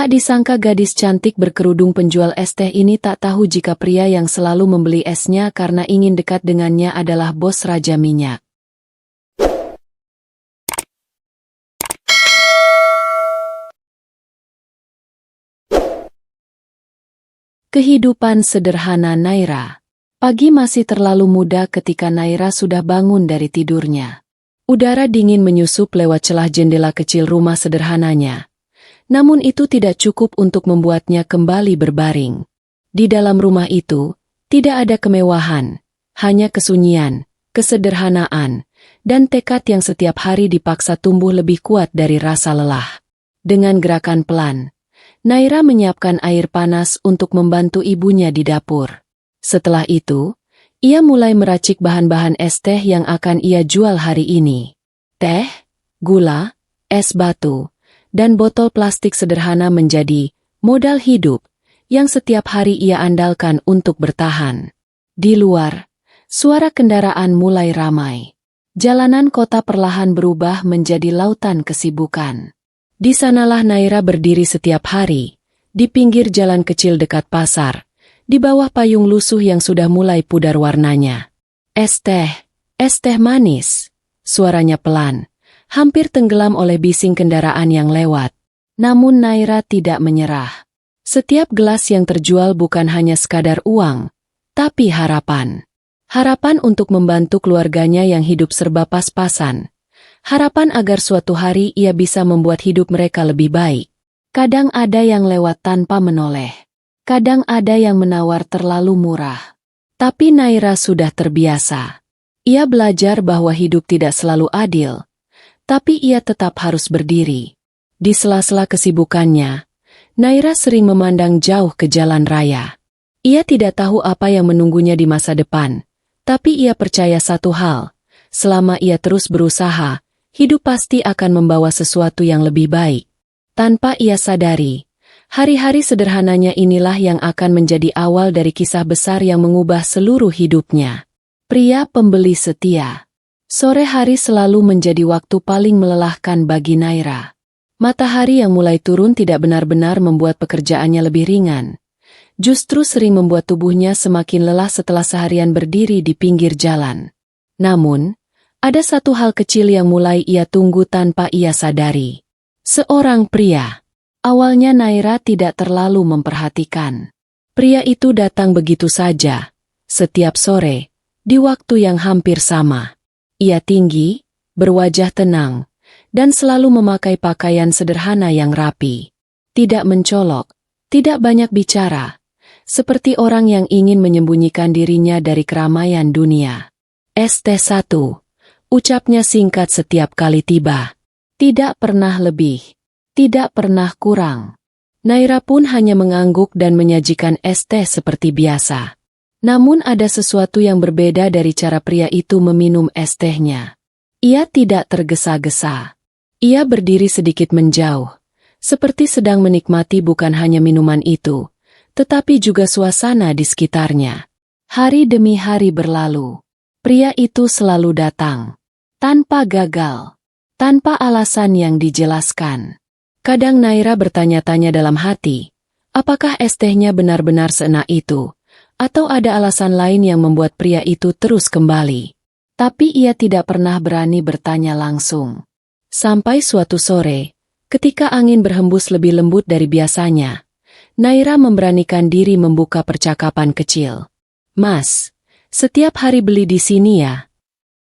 Tak disangka gadis cantik berkerudung penjual es teh ini tak tahu jika pria yang selalu membeli esnya karena ingin dekat dengannya adalah bos Raja Minyak. Kehidupan sederhana Naira. Pagi masih terlalu muda ketika Naira sudah bangun dari tidurnya. Udara dingin menyusup lewat celah jendela kecil rumah sederhananya. Namun itu tidak cukup untuk membuatnya kembali berbaring. Di dalam rumah itu, tidak ada kemewahan, hanya kesunyian, kesederhanaan, dan tekad yang setiap hari dipaksa tumbuh lebih kuat dari rasa lelah. Dengan gerakan pelan, Naira menyiapkan air panas untuk membantu ibunya di dapur. Setelah itu, ia mulai meracik bahan-bahan es teh yang akan ia jual hari ini. Teh, gula, es batu, dan botol plastik sederhana menjadi modal hidup yang setiap hari ia andalkan untuk bertahan. Di luar, suara kendaraan mulai ramai. Jalanan kota perlahan berubah menjadi lautan kesibukan. Di sanalah Naira berdiri setiap hari, di pinggir jalan kecil dekat pasar, di bawah payung lusuh yang sudah mulai pudar warnanya. Es teh manis. Suaranya pelan, hampir tenggelam oleh bising kendaraan yang lewat. Namun Naira tidak menyerah. Setiap gelas yang terjual bukan hanya sekadar uang, tapi harapan. Harapan untuk membantu keluarganya yang hidup serba pas-pasan. Harapan agar suatu hari ia bisa membuat hidup mereka lebih baik. Kadang ada yang lewat tanpa menoleh. Kadang ada yang menawar terlalu murah. Tapi Naira sudah terbiasa. Ia belajar bahwa hidup tidak selalu adil. Tapi ia tetap harus berdiri. Di sela-sela kesibukannya, Naira sering memandang jauh ke jalan raya. Ia tidak tahu apa yang menunggunya di masa depan, tapi ia percaya satu hal, selama ia terus berusaha, hidup pasti akan membawa sesuatu yang lebih baik. Tanpa ia sadari, hari-hari sederhananya inilah yang akan menjadi awal dari kisah besar yang mengubah seluruh hidupnya. Pria pembeli setia. Sore hari selalu menjadi waktu paling melelahkan bagi Naira. Matahari yang mulai turun tidak benar-benar membuat pekerjaannya lebih ringan. Justru sering membuat tubuhnya semakin lelah setelah seharian berdiri di pinggir jalan. Namun, ada satu hal kecil yang mulai ia tunggu tanpa ia sadari. Seorang pria. Awalnya Naira tidak terlalu memperhatikan. Pria itu datang begitu saja, setiap sore, di waktu yang hampir sama. Ia tinggi, berwajah tenang, dan selalu memakai pakaian sederhana yang rapi. Tidak mencolok, tidak banyak bicara, seperti orang yang ingin menyembunyikan dirinya dari keramaian dunia. Es teh satu, ucapnya singkat setiap kali tiba. Tidak pernah lebih, tidak pernah kurang. Naira pun hanya mengangguk dan menyajikan es teh seperti biasa. Namun ada sesuatu yang berbeda dari cara pria itu meminum es tehnya. Ia tidak tergesa-gesa. Ia berdiri sedikit menjauh, seperti sedang menikmati bukan hanya minuman itu, tetapi juga suasana di sekitarnya. Hari demi hari berlalu. Pria itu selalu datang. Tanpa gagal. Tanpa alasan yang dijelaskan. Kadang Naira bertanya-tanya dalam hati, apakah es tehnya benar-benar seenak itu? Atau ada alasan lain yang membuat pria itu terus kembali. Tapi ia tidak pernah berani bertanya langsung. Sampai suatu sore, ketika angin berhembus lebih lembut dari biasanya, Naira memberanikan diri membuka percakapan kecil. Mas, setiap hari beli di sini ya?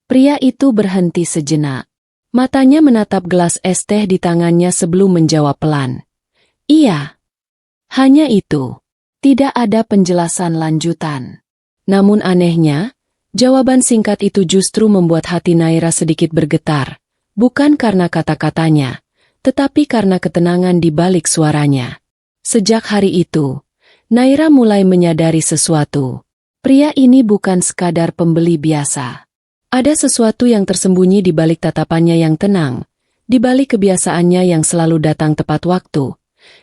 Pria itu berhenti sejenak. Matanya menatap gelas es teh di tangannya sebelum menjawab pelan. Iya. Hanya itu. Tidak ada penjelasan lanjutan. Namun anehnya, jawaban singkat itu justru membuat hati Naira sedikit bergetar, bukan karena kata-katanya, tetapi karena ketenangan di balik suaranya. Sejak hari itu, Naira mulai menyadari sesuatu. Pria ini bukan sekadar pembeli biasa. Ada sesuatu yang tersembunyi di balik tatapannya yang tenang, di balik kebiasaannya yang selalu datang tepat waktu,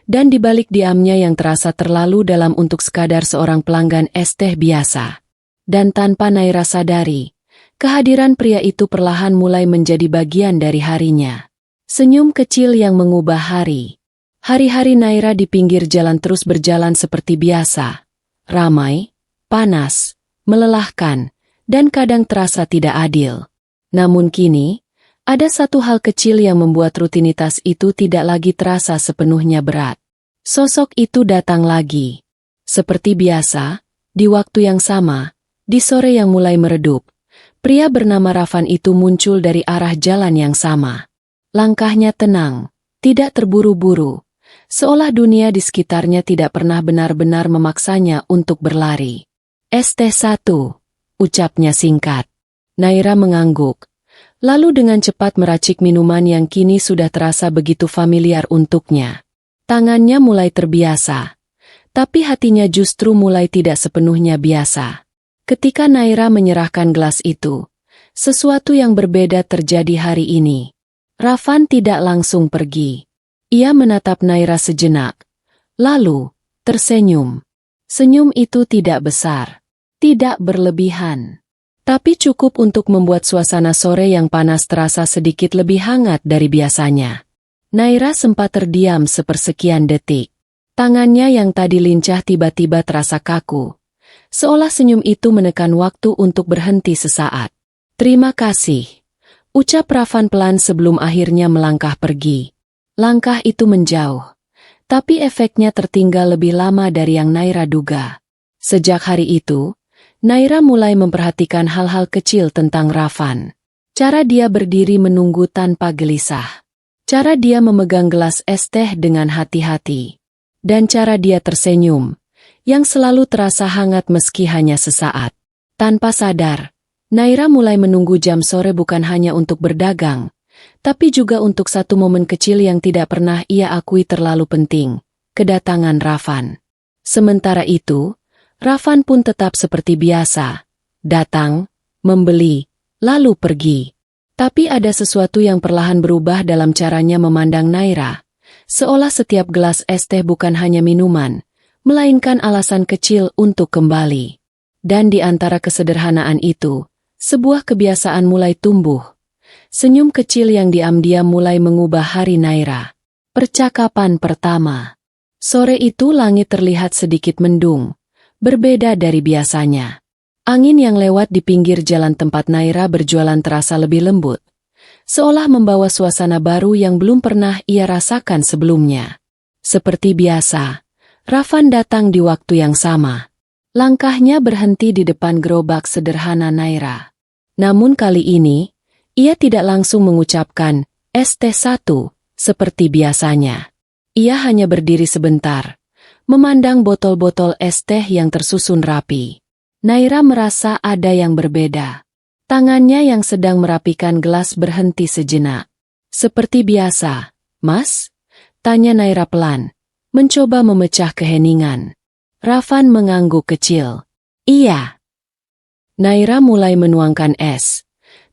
dan di balik diamnya yang terasa terlalu dalam untuk sekadar seorang pelanggan es teh biasa. Dan tanpa Naira sadari, kehadiran pria itu perlahan mulai menjadi bagian dari harinya. Senyum kecil yang mengubah hari. Hari-hari Naira di pinggir jalan terus berjalan seperti biasa. Ramai, panas, melelahkan, dan kadang terasa tidak adil. Namun kini, ada satu hal kecil yang membuat rutinitas itu tidak lagi terasa sepenuhnya berat. Sosok itu datang lagi. Seperti biasa, di waktu yang sama, di sore yang mulai meredup, pria bernama Rafan itu muncul dari arah jalan yang sama. Langkahnya tenang, tidak terburu-buru, seolah dunia di sekitarnya tidak pernah benar-benar memaksanya untuk berlari. "ST1, ucapnya singkat. Naira mengangguk, lalu dengan cepat meracik minuman yang kini sudah terasa begitu familiar untuknya. Tangannya mulai terbiasa, tapi hatinya justru mulai tidak sepenuhnya biasa. Ketika Naira menyerahkan gelas itu, sesuatu yang berbeda terjadi hari ini. Rafan tidak langsung pergi. Ia menatap Naira sejenak, lalu tersenyum. Senyum itu tidak besar, tidak berlebihan, tapi cukup untuk membuat suasana sore yang panas terasa sedikit lebih hangat dari biasanya. Naira sempat terdiam sepersekian detik. Tangannya yang tadi lincah tiba-tiba terasa kaku, seolah senyum itu menekan waktu untuk berhenti sesaat. "Terima kasih," ucap Rafan pelan sebelum akhirnya melangkah pergi. Langkah itu menjauh, tapi efeknya tertinggal lebih lama dari yang Naira duga. Sejak hari itu, Naira mulai memperhatikan hal-hal kecil tentang Rafan. Cara dia berdiri menunggu tanpa gelisah. Cara dia memegang gelas es teh dengan hati-hati. Dan cara dia tersenyum, yang selalu terasa hangat meski hanya sesaat. Tanpa sadar, Naira mulai menunggu jam sore bukan hanya untuk berdagang, tapi juga untuk satu momen kecil yang tidak pernah ia akui terlalu penting, kedatangan Rafan. Sementara itu, Rafan pun tetap seperti biasa, datang, membeli, lalu pergi. Tapi ada sesuatu yang perlahan berubah dalam caranya memandang Naira, seolah setiap gelas es teh bukan hanya minuman, melainkan alasan kecil untuk kembali. Dan di antara kesederhanaan itu, sebuah kebiasaan mulai tumbuh. Senyum kecil yang diam-diam mulai mengubah hari Naira. Percakapan pertama. Sore itu langit terlihat sedikit mendung, berbeda dari biasanya. Angin yang lewat di pinggir jalan tempat Naira berjualan terasa lebih lembut, seolah membawa suasana baru yang belum pernah ia rasakan sebelumnya. Seperti biasa, Rafan datang di waktu yang sama. Langkahnya berhenti di depan gerobak sederhana Naira. Namun kali ini, ia tidak langsung mengucapkan ST1 seperti biasanya. Ia hanya berdiri sebentar, memandang botol-botol es teh yang tersusun rapi. Naira merasa ada yang berbeda. Tangannya yang sedang merapikan gelas berhenti sejenak. "Seperti biasa, Mas?" tanya Naira pelan, mencoba memecah keheningan. Rafan mengangguk kecil. "Iya." Naira mulai menuangkan es.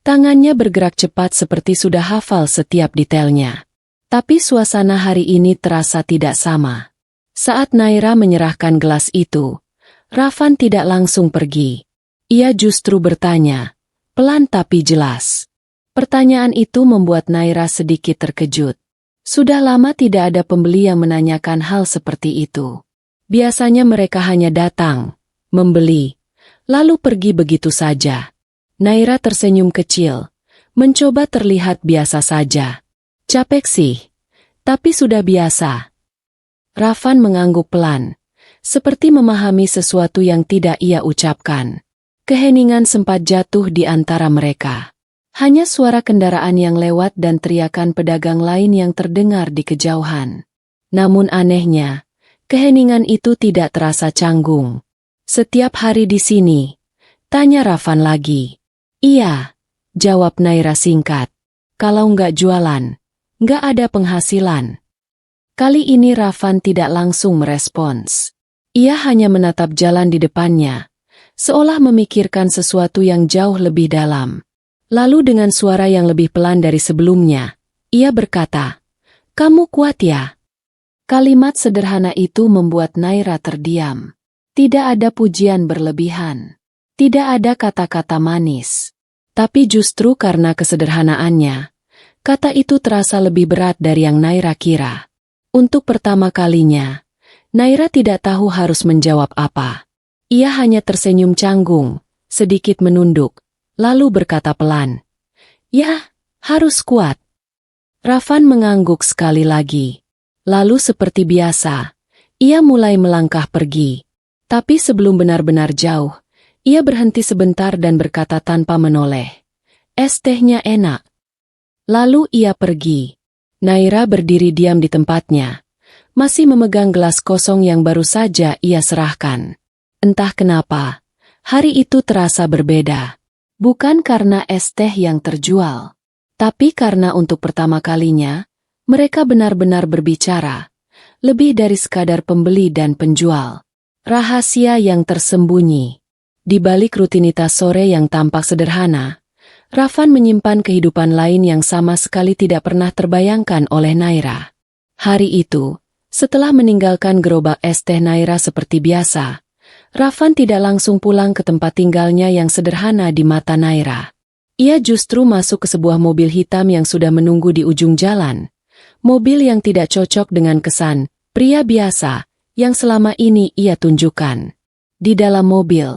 Tangannya bergerak cepat seperti sudah hafal setiap detailnya. Tapi suasana hari ini terasa tidak sama. Saat Naira menyerahkan gelas itu, Rafan tidak langsung pergi. Ia justru bertanya, pelan tapi jelas. Pertanyaan itu membuat Naira sedikit terkejut. Sudah lama tidak ada pembeli yang menanyakan hal seperti itu. Biasanya mereka hanya datang, membeli, lalu pergi begitu saja. Naira tersenyum kecil, mencoba terlihat biasa saja. "Capek sih, tapi sudah biasa." Rafan mengangguk pelan, seperti memahami sesuatu yang tidak ia ucapkan. Keheningan sempat jatuh di antara mereka. Hanya suara kendaraan yang lewat dan teriakan pedagang lain yang terdengar di kejauhan. Namun anehnya, keheningan itu tidak terasa canggung. "Setiap hari di sini?" tanya Rafan lagi. "Iya," jawab Naira singkat. "Kalau nggak jualan, nggak ada penghasilan." Kali ini Rafan tidak langsung merespons. Ia hanya menatap jalan di depannya, seolah memikirkan sesuatu yang jauh lebih dalam. Lalu dengan suara yang lebih pelan dari sebelumnya, ia berkata, "Kamu kuat ya?" Kalimat sederhana itu membuat Naira terdiam. Tidak ada pujian berlebihan. Tidak ada kata-kata manis. Tapi justru karena kesederhanaannya, kata itu terasa lebih berat dari yang Naira kira. Untuk pertama kalinya, Naira tidak tahu harus menjawab apa. Ia hanya tersenyum canggung, sedikit menunduk, lalu berkata pelan, "Ya, harus kuat." Rafan mengangguk sekali lagi. Lalu seperti biasa, ia mulai melangkah pergi. Tapi sebelum benar-benar jauh, ia berhenti sebentar dan berkata tanpa menoleh, "Es tehnya enak." Lalu ia pergi. Naira berdiri diam di tempatnya, masih memegang gelas kosong yang baru saja ia serahkan. Entah kenapa, hari itu terasa berbeda. Bukan karena es teh yang terjual, tapi karena untuk pertama kalinya, mereka benar-benar berbicara, lebih dari sekadar pembeli dan penjual. Rahasia yang tersembunyi. Di balik rutinitas sore yang tampak sederhana, Rafan menyimpan kehidupan lain yang sama sekali tidak pernah terbayangkan oleh Naira. Hari itu, setelah meninggalkan gerobak es teh Naira seperti biasa, Rafan tidak langsung pulang ke tempat tinggalnya yang sederhana di mata Naira. Ia justru masuk ke sebuah mobil hitam yang sudah menunggu di ujung jalan. Mobil yang tidak cocok dengan kesan pria biasa yang selama ini ia tunjukkan. Di dalam mobil,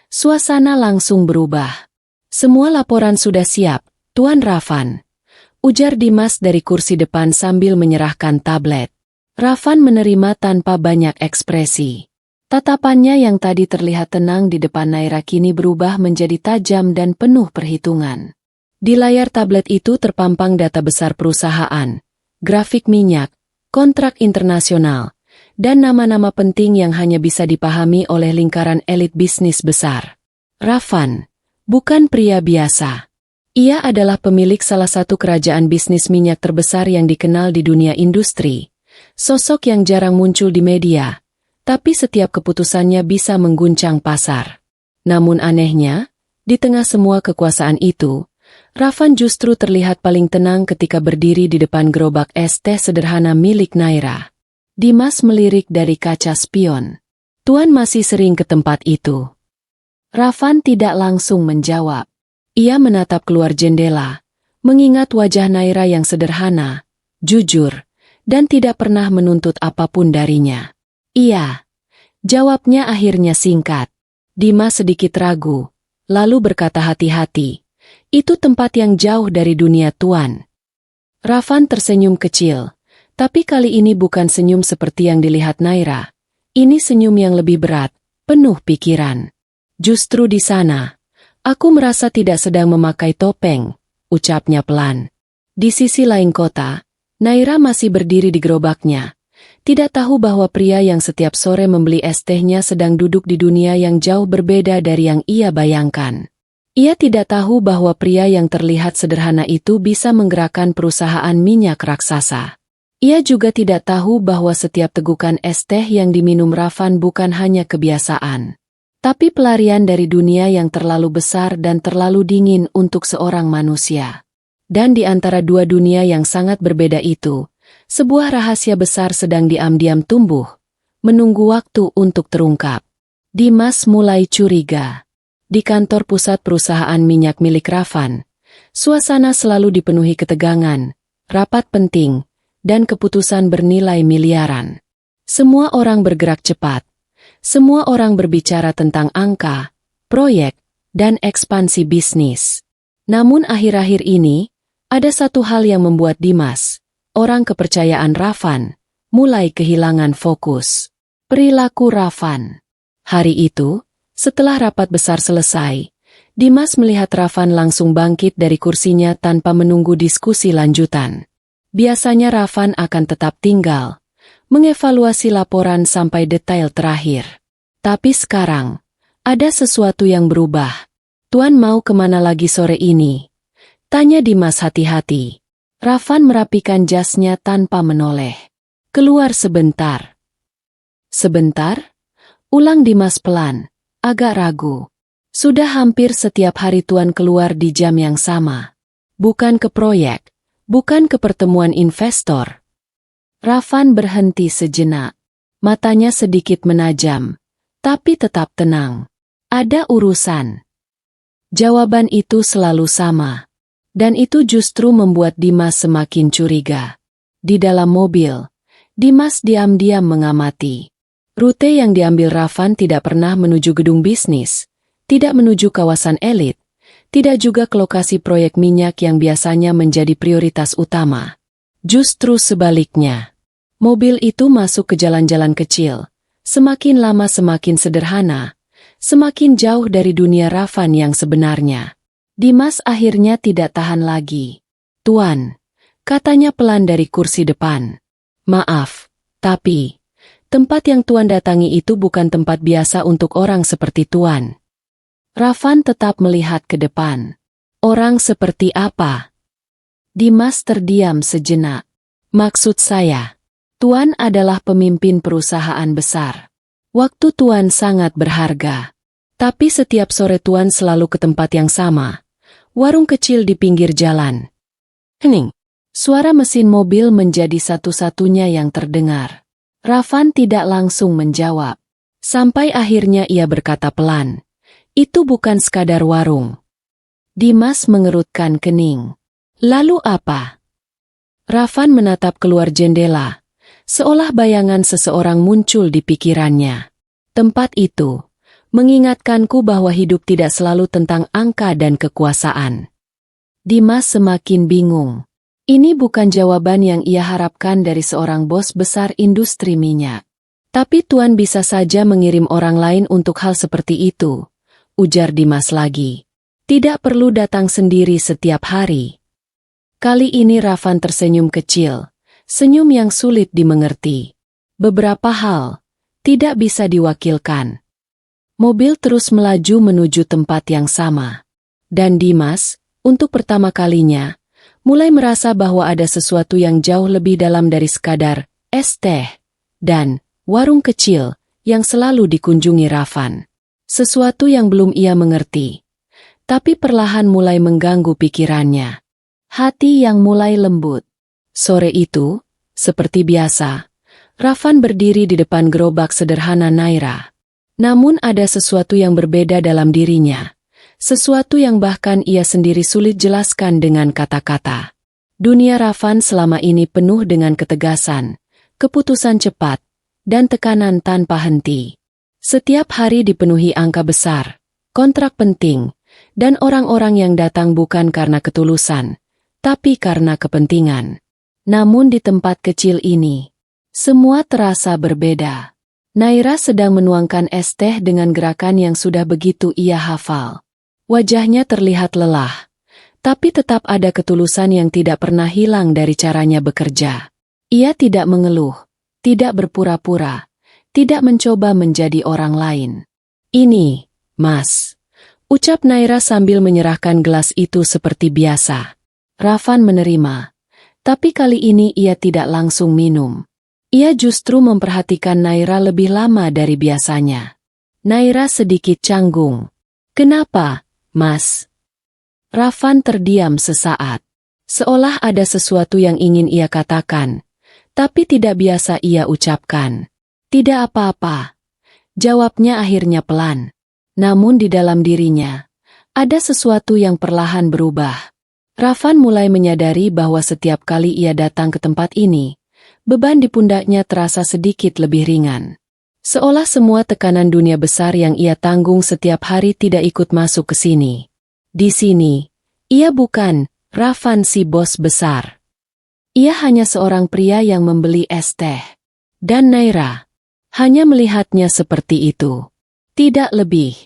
suasana langsung berubah. "Semua laporan sudah siap, Tuan Rafan," ujar Dimas dari kursi depan sambil menyerahkan tablet. Rafan menerima tanpa banyak ekspresi. Tatapannya yang tadi terlihat tenang di depan Naira kini berubah menjadi tajam dan penuh perhitungan. Di layar tablet itu terpampang data besar perusahaan, grafik minyak, kontrak internasional, dan nama-nama penting yang hanya bisa dipahami oleh lingkaran elit bisnis besar. Rafan bukan pria biasa. Ia adalah pemilik salah satu kerajaan bisnis minyak terbesar yang dikenal di dunia industri. Sosok yang jarang muncul di media, tapi setiap keputusannya bisa mengguncang pasar. Namun anehnya, di tengah semua kekuasaan itu, Rafan justru terlihat paling tenang ketika berdiri di depan gerobak es teh sederhana milik Naira. Dimas melirik dari kaca spion. "Tuan masih sering ke tempat itu?" Rafan tidak langsung menjawab. Ia menatap keluar jendela, mengingat wajah Naira yang sederhana, jujur, dan tidak pernah menuntut apapun darinya. "Iya," jawabnya akhirnya singkat. Dimas sedikit ragu, lalu berkata hati-hati, "Itu tempat yang jauh dari dunia Tuan." Rafan tersenyum kecil, tapi kali ini bukan senyum seperti yang dilihat Naira. Ini senyum yang lebih berat, penuh pikiran. "Justru di sana, aku merasa tidak sedang memakai topeng," ucapnya pelan. Di sisi lain kota, Naira masih berdiri di gerobaknya. Tidak tahu bahwa pria yang setiap sore membeli es tehnya sedang duduk di dunia yang jauh berbeda dari yang ia bayangkan. Ia tidak tahu bahwa pria yang terlihat sederhana itu bisa menggerakkan perusahaan minyak raksasa. Ia juga tidak tahu bahwa setiap tegukan es teh yang diminum Rafan bukan hanya kebiasaan, tapi pelarian dari dunia yang terlalu besar dan terlalu dingin untuk seorang manusia. Dan di antara dua dunia yang sangat berbeda itu, sebuah rahasia besar sedang diam-diam tumbuh, menunggu waktu untuk terungkap. Dimas mulai curiga. Di kantor pusat perusahaan minyak milik Rafan, suasana selalu dipenuhi ketegangan, rapat penting, dan keputusan bernilai miliaran. Semua orang bergerak cepat. Semua orang berbicara tentang angka, proyek, dan ekspansi bisnis. Namun akhir-akhir ini, ada satu hal yang membuat Dimas, orang kepercayaan Rafan, mulai kehilangan fokus. Perilaku Rafan. Hari itu, setelah rapat besar selesai, Dimas melihat Rafan langsung bangkit dari kursinya tanpa menunggu diskusi lanjutan. Biasanya Rafan akan tetap tinggal, mengevaluasi laporan sampai detail terakhir. Tapi sekarang, ada sesuatu yang berubah. "Tuan mau kemana lagi sore ini?" tanya Dimas hati-hati. Rafan merapikan jasnya tanpa menoleh. "Keluar sebentar." "Sebentar?" ulang Dimas pelan, agak ragu. "Sudah hampir setiap hari Tuan keluar di jam yang sama. Bukan ke proyek, bukan ke pertemuan investor." Rafan berhenti sejenak. Matanya sedikit menajam, tapi tetap tenang. "Ada urusan." Jawaban itu selalu sama. Dan itu justru membuat Dimas semakin curiga. Di dalam mobil, Dimas diam-diam mengamati. Rute yang diambil Rafan tidak pernah menuju gedung bisnis, tidak menuju kawasan elit, tidak juga ke lokasi proyek minyak yang biasanya menjadi prioritas utama. Justru sebaliknya, mobil itu masuk ke jalan-jalan kecil, semakin lama semakin sederhana, semakin jauh dari dunia Rafan yang sebenarnya. Dimas akhirnya tidak tahan lagi. "Tuan," katanya pelan dari kursi depan. "Maaf, tapi tempat yang Tuan datangi itu bukan tempat biasa untuk orang seperti Tuan." Rafan tetap melihat ke depan. "Orang seperti apa?" Dimas terdiam sejenak. "Maksud saya, Tuan adalah pemimpin perusahaan besar. Waktu Tuan sangat berharga. Tapi setiap sore Tuan selalu ke tempat yang sama, warung kecil di pinggir jalan." Hening. Suara mesin mobil menjadi satu-satunya yang terdengar. Rafan tidak langsung menjawab. Sampai akhirnya ia berkata pelan, "Itu bukan sekadar warung." Dimas mengerutkan kening. "Lalu apa?" Rafan menatap keluar jendela, seolah bayangan seseorang muncul di pikirannya. "Tempat itu mengingatkanku bahwa hidup tidak selalu tentang angka dan kekuasaan." Dimas semakin bingung. Ini bukan jawaban yang ia harapkan dari seorang bos besar industri minyak. "Tapi Tuan bisa saja mengirim orang lain untuk hal seperti itu," ujar Dimas lagi. "Tidak perlu datang sendiri setiap hari." Kali ini Rafan tersenyum kecil, senyum yang sulit dimengerti. "Beberapa hal tidak bisa diwakilkan." Mobil terus melaju menuju tempat yang sama. Dan Dimas, untuk pertama kalinya, mulai merasa bahwa ada sesuatu yang jauh lebih dalam dari sekadar es teh dan warung kecil yang selalu dikunjungi Rafan. Sesuatu yang belum ia mengerti, tapi perlahan mulai mengganggu pikirannya. Hati yang mulai lembut. Sore itu, seperti biasa, Rafan berdiri di depan gerobak sederhana Naira. Namun ada sesuatu yang berbeda dalam dirinya. Sesuatu yang bahkan ia sendiri sulit jelaskan dengan kata-kata. Dunia Rafan selama ini penuh dengan ketegasan, keputusan cepat, dan tekanan tanpa henti. Setiap hari dipenuhi angka besar, kontrak penting, dan orang-orang yang datang bukan karena ketulusan, tapi karena kepentingan. Namun di tempat kecil ini, semua terasa berbeda. Naira sedang menuangkan es teh dengan gerakan yang sudah begitu ia hafal. Wajahnya terlihat lelah, tapi tetap ada ketulusan yang tidak pernah hilang dari caranya bekerja. Ia tidak mengeluh, tidak berpura-pura, tidak mencoba menjadi orang lain. "Ini, Mas," ucap Naira sambil menyerahkan gelas itu seperti biasa. Rafan menerima, tapi kali ini ia tidak langsung minum. Ia justru memperhatikan Naira lebih lama dari biasanya. Naira sedikit canggung. "Kenapa, Mas?" Rafan terdiam sesaat, seolah ada sesuatu yang ingin ia katakan, tapi tidak biasa ia ucapkan. "Tidak apa-apa," jawabnya akhirnya pelan. Namun di dalam dirinya, ada sesuatu yang perlahan berubah. Rafan mulai menyadari bahwa setiap kali ia datang ke tempat ini, beban di pundaknya terasa sedikit lebih ringan. Seolah semua tekanan dunia besar yang ia tanggung setiap hari tidak ikut masuk ke sini. Di sini, ia bukan Rafan si bos besar. Ia hanya seorang pria yang membeli es teh. Dan Naira hanya melihatnya seperti itu. Tidak lebih,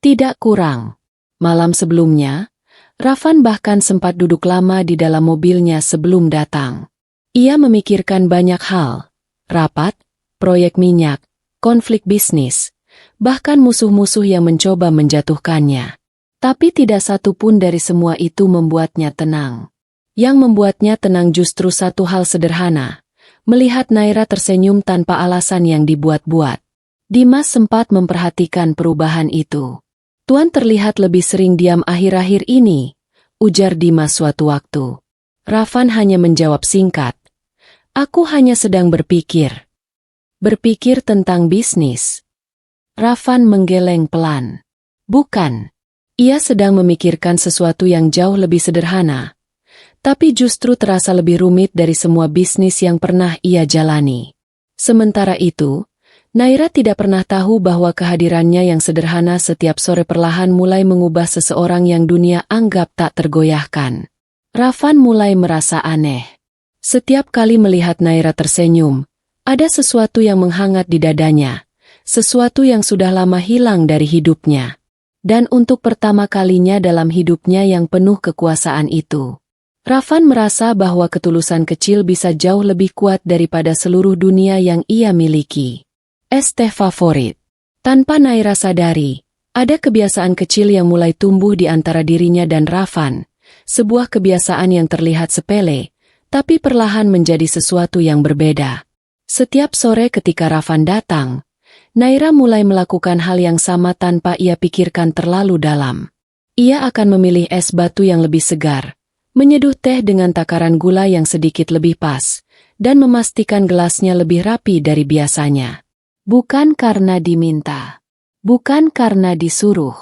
tidak kurang. Malam sebelumnya, Rafan bahkan sempat duduk lama di dalam mobilnya sebelum datang. Ia memikirkan banyak hal, rapat, proyek minyak, konflik bisnis, bahkan musuh-musuh yang mencoba menjatuhkannya. Tapi tidak satu pun dari semua itu membuatnya tenang. Yang membuatnya tenang justru satu hal sederhana, melihat Naira tersenyum tanpa alasan yang dibuat-buat. Dimas sempat memperhatikan perubahan itu. "Tuan terlihat lebih sering diam akhir-akhir ini," ujar Dimas suatu waktu. Rafan hanya menjawab singkat, "Aku hanya sedang berpikir." "Berpikir tentang bisnis?" Rafan menggeleng pelan. "Bukan. Ia sedang memikirkan sesuatu yang jauh lebih sederhana, tapi justru terasa lebih rumit dari semua bisnis yang pernah ia jalani." Sementara itu, Naira tidak pernah tahu bahwa kehadirannya yang sederhana setiap sore perlahan mulai mengubah seseorang yang dunia anggap tak tergoyahkan. Rafan mulai merasa aneh. Setiap kali melihat Naira tersenyum, ada sesuatu yang menghangat di dadanya, sesuatu yang sudah lama hilang dari hidupnya. Dan untuk pertama kalinya dalam hidupnya yang penuh kekuasaan itu, Rafan merasa bahwa ketulusan kecil bisa jauh lebih kuat daripada seluruh dunia yang ia miliki. Es teh favorit. Tanpa Naira sadari, ada kebiasaan kecil yang mulai tumbuh di antara dirinya dan Rafan. Sebuah kebiasaan yang terlihat sepele, tapi perlahan menjadi sesuatu yang berbeda. Setiap sore ketika Rafan datang, Naira mulai melakukan hal yang sama tanpa ia pikirkan terlalu dalam. Ia akan memilih es batu yang lebih segar, menyeduh teh dengan takaran gula yang sedikit lebih pas, dan memastikan gelasnya lebih rapi dari biasanya. Bukan karena diminta, bukan karena disuruh,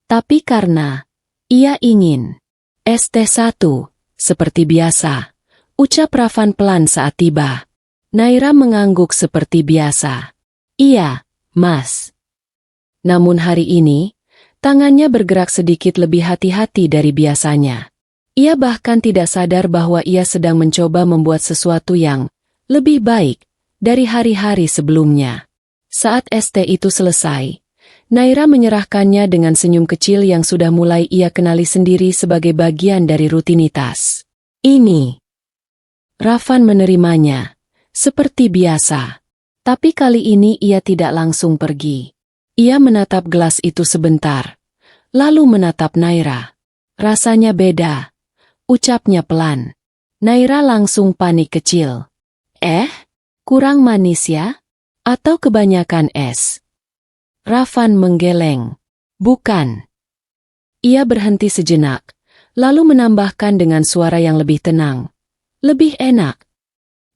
tapi karena ia ingin. Es teh satu, seperti biasa, ucap Rafan pelan saat tiba. Naira mengangguk seperti biasa. Iya, Mas. Namun hari ini, tangannya bergerak sedikit lebih hati-hati dari biasanya. Ia bahkan tidak sadar bahwa ia sedang mencoba membuat sesuatu yang lebih baik dari hari-hari sebelumnya. Saat es teh itu selesai, Naira menyerahkannya dengan senyum kecil yang sudah mulai ia kenali sendiri sebagai bagian dari rutinitas. Ini. Rafan menerimanya, seperti biasa. Tapi kali ini ia tidak langsung pergi. Ia menatap gelas itu sebentar, lalu menatap Naira. Rasanya beda, ucapnya pelan. Naira langsung panik kecil. Kurang manis ya? Atau kebanyakan es? Rafan menggeleng. Bukan. Ia berhenti sejenak, lalu menambahkan dengan suara yang lebih tenang. Lebih enak.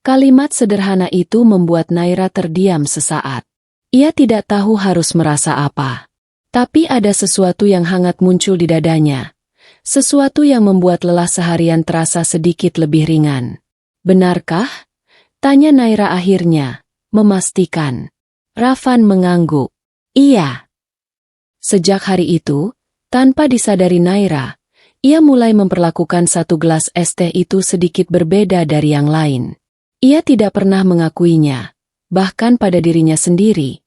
Kalimat sederhana itu membuat Naira terdiam sesaat. Ia tidak tahu harus merasa apa. Tapi ada sesuatu yang hangat muncul di dadanya. Sesuatu yang membuat lelah seharian terasa sedikit lebih ringan. Benarkah? Tanya Naira akhirnya. Memastikan. Rafan mengangguk. Iya. Sejak hari itu, tanpa disadari Naira, ia mulai memperlakukan satu gelas es teh itu sedikit berbeda dari yang lain. Ia tidak pernah mengakuinya, bahkan pada dirinya sendiri.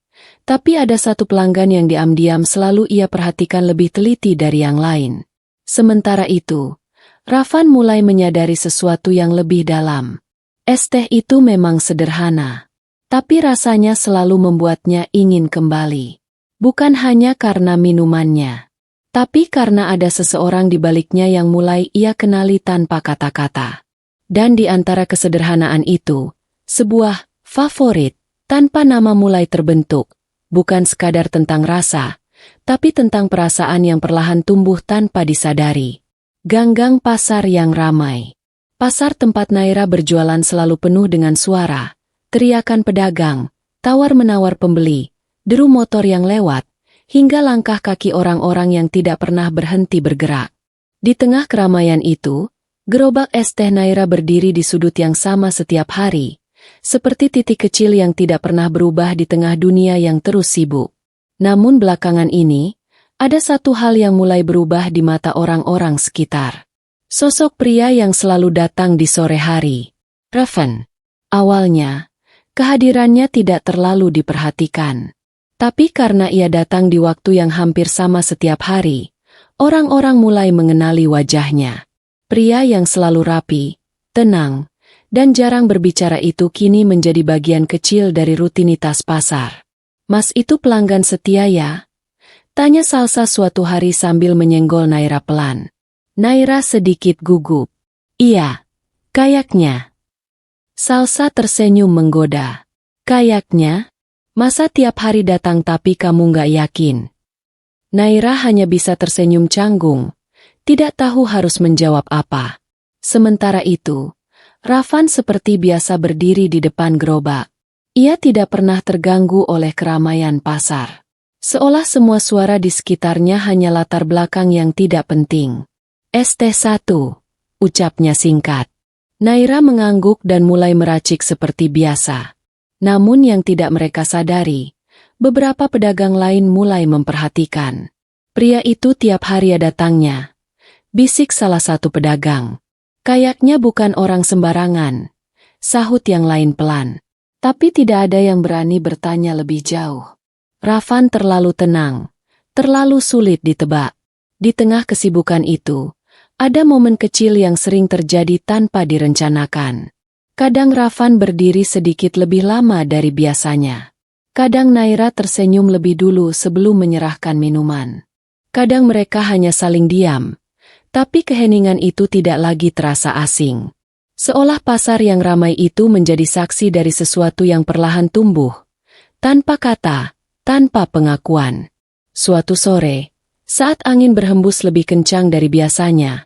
Tapi ada satu pelanggan yang diam-diam selalu ia perhatikan lebih teliti dari yang lain. Sementara itu, Rafan mulai menyadari sesuatu yang lebih dalam. Es teh itu memang sederhana. Tapi rasanya selalu membuatnya ingin kembali. Bukan hanya karena minumannya, tapi karena ada seseorang di baliknya yang mulai ia kenali tanpa kata-kata. Dan di antara kesederhanaan itu, sebuah favorit tanpa nama mulai terbentuk, bukan sekadar tentang rasa, tapi tentang perasaan yang perlahan tumbuh tanpa disadari. Ganggang pasar yang ramai. Pasar tempat Naira berjualan selalu penuh dengan suara. Teriakan pedagang, tawar-menawar pembeli, deru motor yang lewat, hingga langkah kaki orang-orang yang tidak pernah berhenti bergerak. Di tengah keramaian itu, gerobak es teh Naira berdiri di sudut yang sama setiap hari, seperti titik kecil yang tidak pernah berubah di tengah dunia yang terus sibuk. Namun belakangan ini, ada satu hal yang mulai berubah di mata orang-orang sekitar. Sosok pria yang selalu datang di sore hari. Rafan. Awalnya, kehadirannya tidak terlalu diperhatikan. Tapi karena ia datang di waktu yang hampir sama setiap hari, orang-orang mulai mengenali wajahnya. Pria yang selalu rapi, tenang, dan jarang berbicara itu kini menjadi bagian kecil dari rutinitas pasar. Mas itu pelanggan setia ya? Tanya Salsa suatu hari sambil menyenggol Naira pelan. Naira sedikit gugup. Iya, kayaknya. Salsa tersenyum menggoda. Kayaknya, masa tiap hari datang tapi kamu nggak yakin? Naira hanya bisa tersenyum canggung, tidak tahu harus menjawab apa. Sementara itu, Rafan seperti biasa berdiri di depan gerobak. Ia tidak pernah terganggu oleh keramaian pasar. Seolah semua suara di sekitarnya hanya latar belakang yang tidak penting. Es teh satu, ucapnya singkat. Naira mengangguk dan mulai meracik seperti biasa. Namun yang tidak mereka sadari, beberapa pedagang lain mulai memperhatikan. Pria itu tiap hari datangnya, bisik salah satu pedagang. Kayaknya bukan orang sembarangan, sahut yang lain pelan. Tapi tidak ada yang berani bertanya lebih jauh. Ravan terlalu tenang, terlalu sulit ditebak. Di tengah kesibukan itu, ada momen kecil yang sering terjadi tanpa direncanakan. Kadang Ravan berdiri sedikit lebih lama dari biasanya. Kadang Naira tersenyum lebih dulu sebelum menyerahkan minuman. Kadang mereka hanya saling diam, tapi keheningan itu tidak lagi terasa asing. Seolah pasar yang ramai itu menjadi saksi dari sesuatu yang perlahan tumbuh, tanpa kata, tanpa pengakuan. Suatu sore, saat angin berhembus lebih kencang dari biasanya,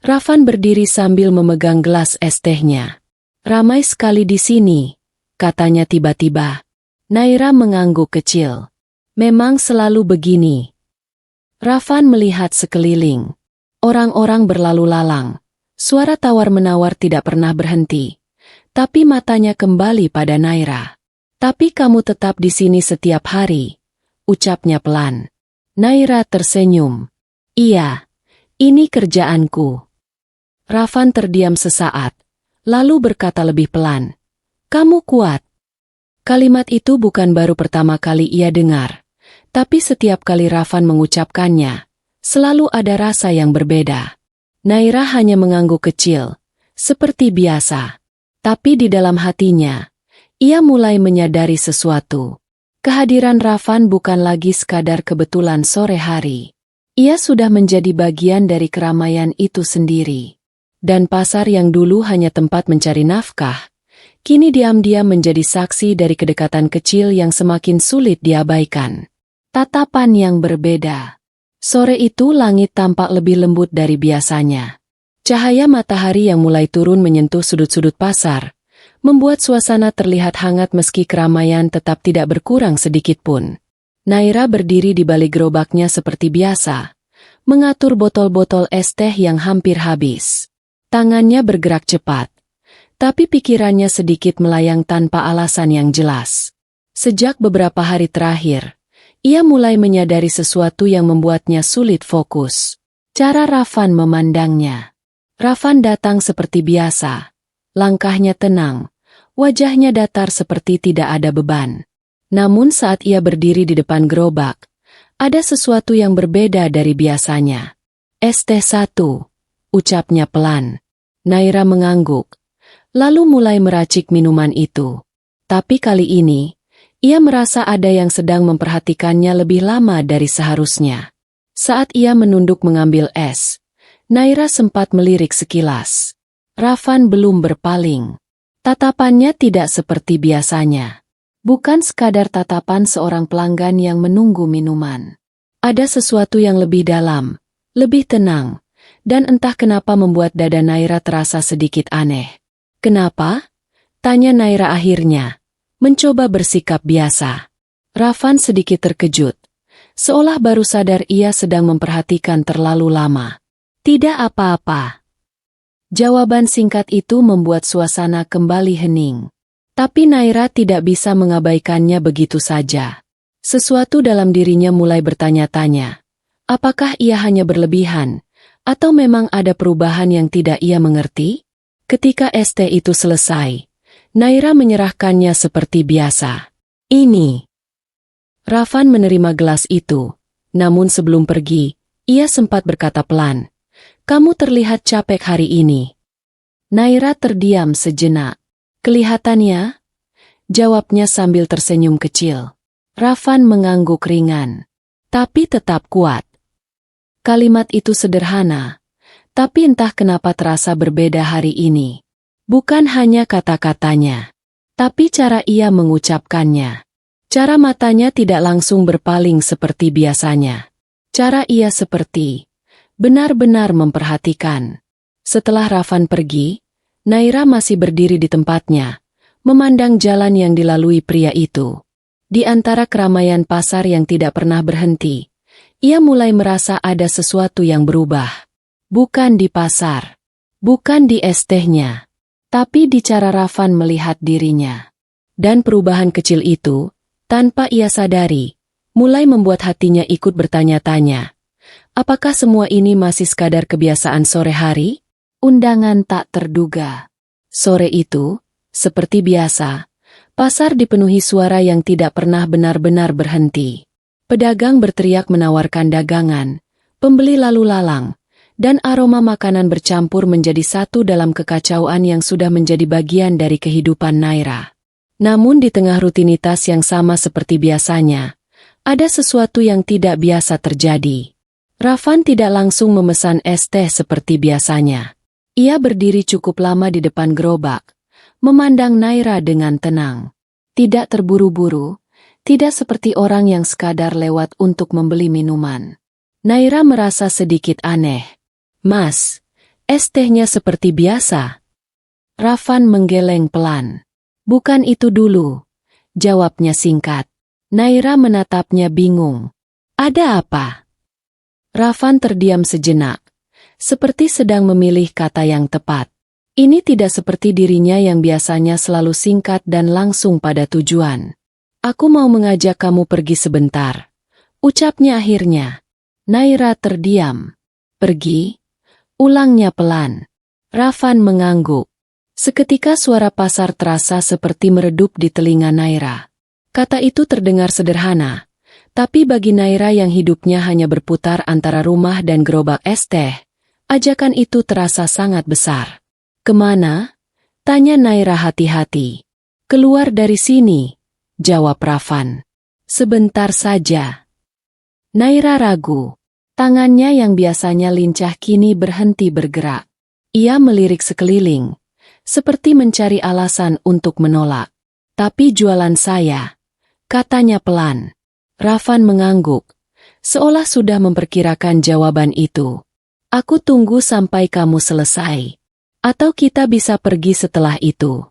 Ravan berdiri sambil memegang gelas es tehnya. "Ramai sekali di sini," katanya tiba-tiba. Naira mengangguk kecil. "Memang selalu begini." Ravan melihat sekeliling. Orang-orang berlalu lalang. Suara tawar-menawar tidak pernah berhenti. Tapi matanya kembali pada Naira. "Tapi kamu tetap di sini setiap hari," ucapnya pelan. Naira tersenyum. "Iya, ini kerjaanku." Ravan terdiam sesaat, lalu berkata lebih pelan, "Kamu kuat." Kalimat itu bukan baru pertama kali ia dengar, tapi setiap kali Ravan mengucapkannya, selalu ada rasa yang berbeda. Naira hanya mengangguk kecil, seperti biasa. Tapi di dalam hatinya, ia mulai menyadari sesuatu. Kehadiran Ravan bukan lagi sekadar kebetulan sore hari. Ia sudah menjadi bagian dari keramaian itu sendiri. Dan pasar yang dulu hanya tempat mencari nafkah, kini diam-diam menjadi saksi dari kedekatan kecil yang semakin sulit diabaikan. Tatapan yang berbeda. Sore itu langit tampak lebih lembut dari biasanya. Cahaya matahari yang mulai turun menyentuh sudut-sudut pasar, membuat suasana terlihat hangat meski keramaian tetap tidak berkurang sedikitpun. Naira berdiri di balik gerobaknya seperti biasa, mengatur botol-botol es teh yang hampir habis. Tangannya bergerak cepat, tapi pikirannya sedikit melayang tanpa alasan yang jelas. Sejak beberapa hari terakhir, ia mulai menyadari sesuatu yang membuatnya sulit fokus. Cara Ravan memandangnya. Ravan datang seperti biasa. Langkahnya tenang, wajahnya datar seperti tidak ada beban. Namun saat ia berdiri di depan gerobak, ada sesuatu yang berbeda dari biasanya. "Es teh satu," ucapnya pelan. Naira mengangguk, lalu mulai meracik minuman itu. Tapi kali ini, ia merasa ada yang sedang memperhatikannya lebih lama dari seharusnya. Saat ia menunduk mengambil es, Naira sempat melirik sekilas. Ravan belum berpaling. Tatapannya tidak seperti biasanya. Bukan sekadar tatapan seorang pelanggan yang menunggu minuman. Ada sesuatu yang lebih dalam, lebih tenang, dan entah kenapa membuat dada Naira terasa sedikit aneh. "Kenapa?" tanya Naira akhirnya, mencoba bersikap biasa. Ravan sedikit terkejut, seolah baru sadar ia sedang memperhatikan terlalu lama. "Tidak apa-apa." Jawaban singkat itu membuat suasana kembali hening. Tapi Naira tidak bisa mengabaikannya begitu saja. Sesuatu dalam dirinya mulai bertanya-tanya. Apakah ia hanya berlebihan, atau memang ada perubahan yang tidak ia mengerti? Ketika es teh itu selesai, Naira menyerahkannya seperti biasa. "Ini." Ravan menerima gelas itu, namun sebelum pergi, ia sempat berkata pelan, "Kamu terlihat capek hari ini." Naira terdiam sejenak. "Kelihatannya," jawabnya sambil tersenyum kecil. Ravan mengangguk ringan, tapi tetap kuat. Kalimat itu sederhana, tapi entah kenapa terasa berbeda hari ini. Bukan hanya kata-katanya, tapi cara ia mengucapkannya. Cara matanya tidak langsung berpaling seperti biasanya. Cara ia seperti benar-benar memperhatikan. Setelah Ravan pergi, Naira masih berdiri di tempatnya, memandang jalan yang dilalui pria itu. Di antara keramaian pasar yang tidak pernah berhenti, ia mulai merasa ada sesuatu yang berubah. Bukan di pasar, bukan di es tehnya, tapi di cara Ravan melihat dirinya. Dan perubahan kecil itu, tanpa ia sadari, mulai membuat hatinya ikut bertanya-tanya. Apakah semua ini masih sekadar kebiasaan sore hari? Undangan tak terduga. Sore itu, seperti biasa, pasar dipenuhi suara yang tidak pernah benar-benar berhenti. Pedagang berteriak menawarkan dagangan, pembeli lalu lalang, dan aroma makanan bercampur menjadi satu dalam kekacauan yang sudah menjadi bagian dari kehidupan Naira. Namun di tengah rutinitas yang sama seperti biasanya, ada sesuatu yang tidak biasa terjadi. Rafan tidak langsung memesan es teh seperti biasanya. Ia berdiri cukup lama di depan gerobak, memandang Naira dengan tenang. Tidak terburu-buru, tidak seperti orang yang sekadar lewat untuk membeli minuman. Naira merasa sedikit aneh. "Mas, es tehnya seperti biasa." Rafan menggeleng pelan. "Bukan itu dulu," jawabnya singkat. Naira menatapnya bingung. "Ada apa?" Rafan terdiam sejenak, seperti sedang memilih kata yang tepat. Ini tidak seperti dirinya yang biasanya selalu singkat dan langsung pada tujuan. "Aku mau mengajak kamu pergi sebentar," ucapnya akhirnya. Naira terdiam. "Pergi?" ulangnya pelan. Rafan mengangguk. Seketika suara pasar terasa seperti meredup di telinga Naira. Kata itu terdengar sederhana, tapi bagi Naira yang hidupnya hanya berputar antara rumah dan gerobak es teh, ajakan itu terasa sangat besar. "Kemana?" tanya Naira hati-hati. "Keluar dari sini," jawab Rafan. "Sebentar saja." Naira ragu. Tangannya yang biasanya lincah kini berhenti bergerak. Ia melirik sekeliling, seperti mencari alasan untuk menolak. "Tapi jualan saya," katanya pelan. Rafan mengangguk, seolah sudah memperkirakan jawaban itu. "Aku tunggu sampai kamu selesai. Atau kita bisa pergi setelah itu."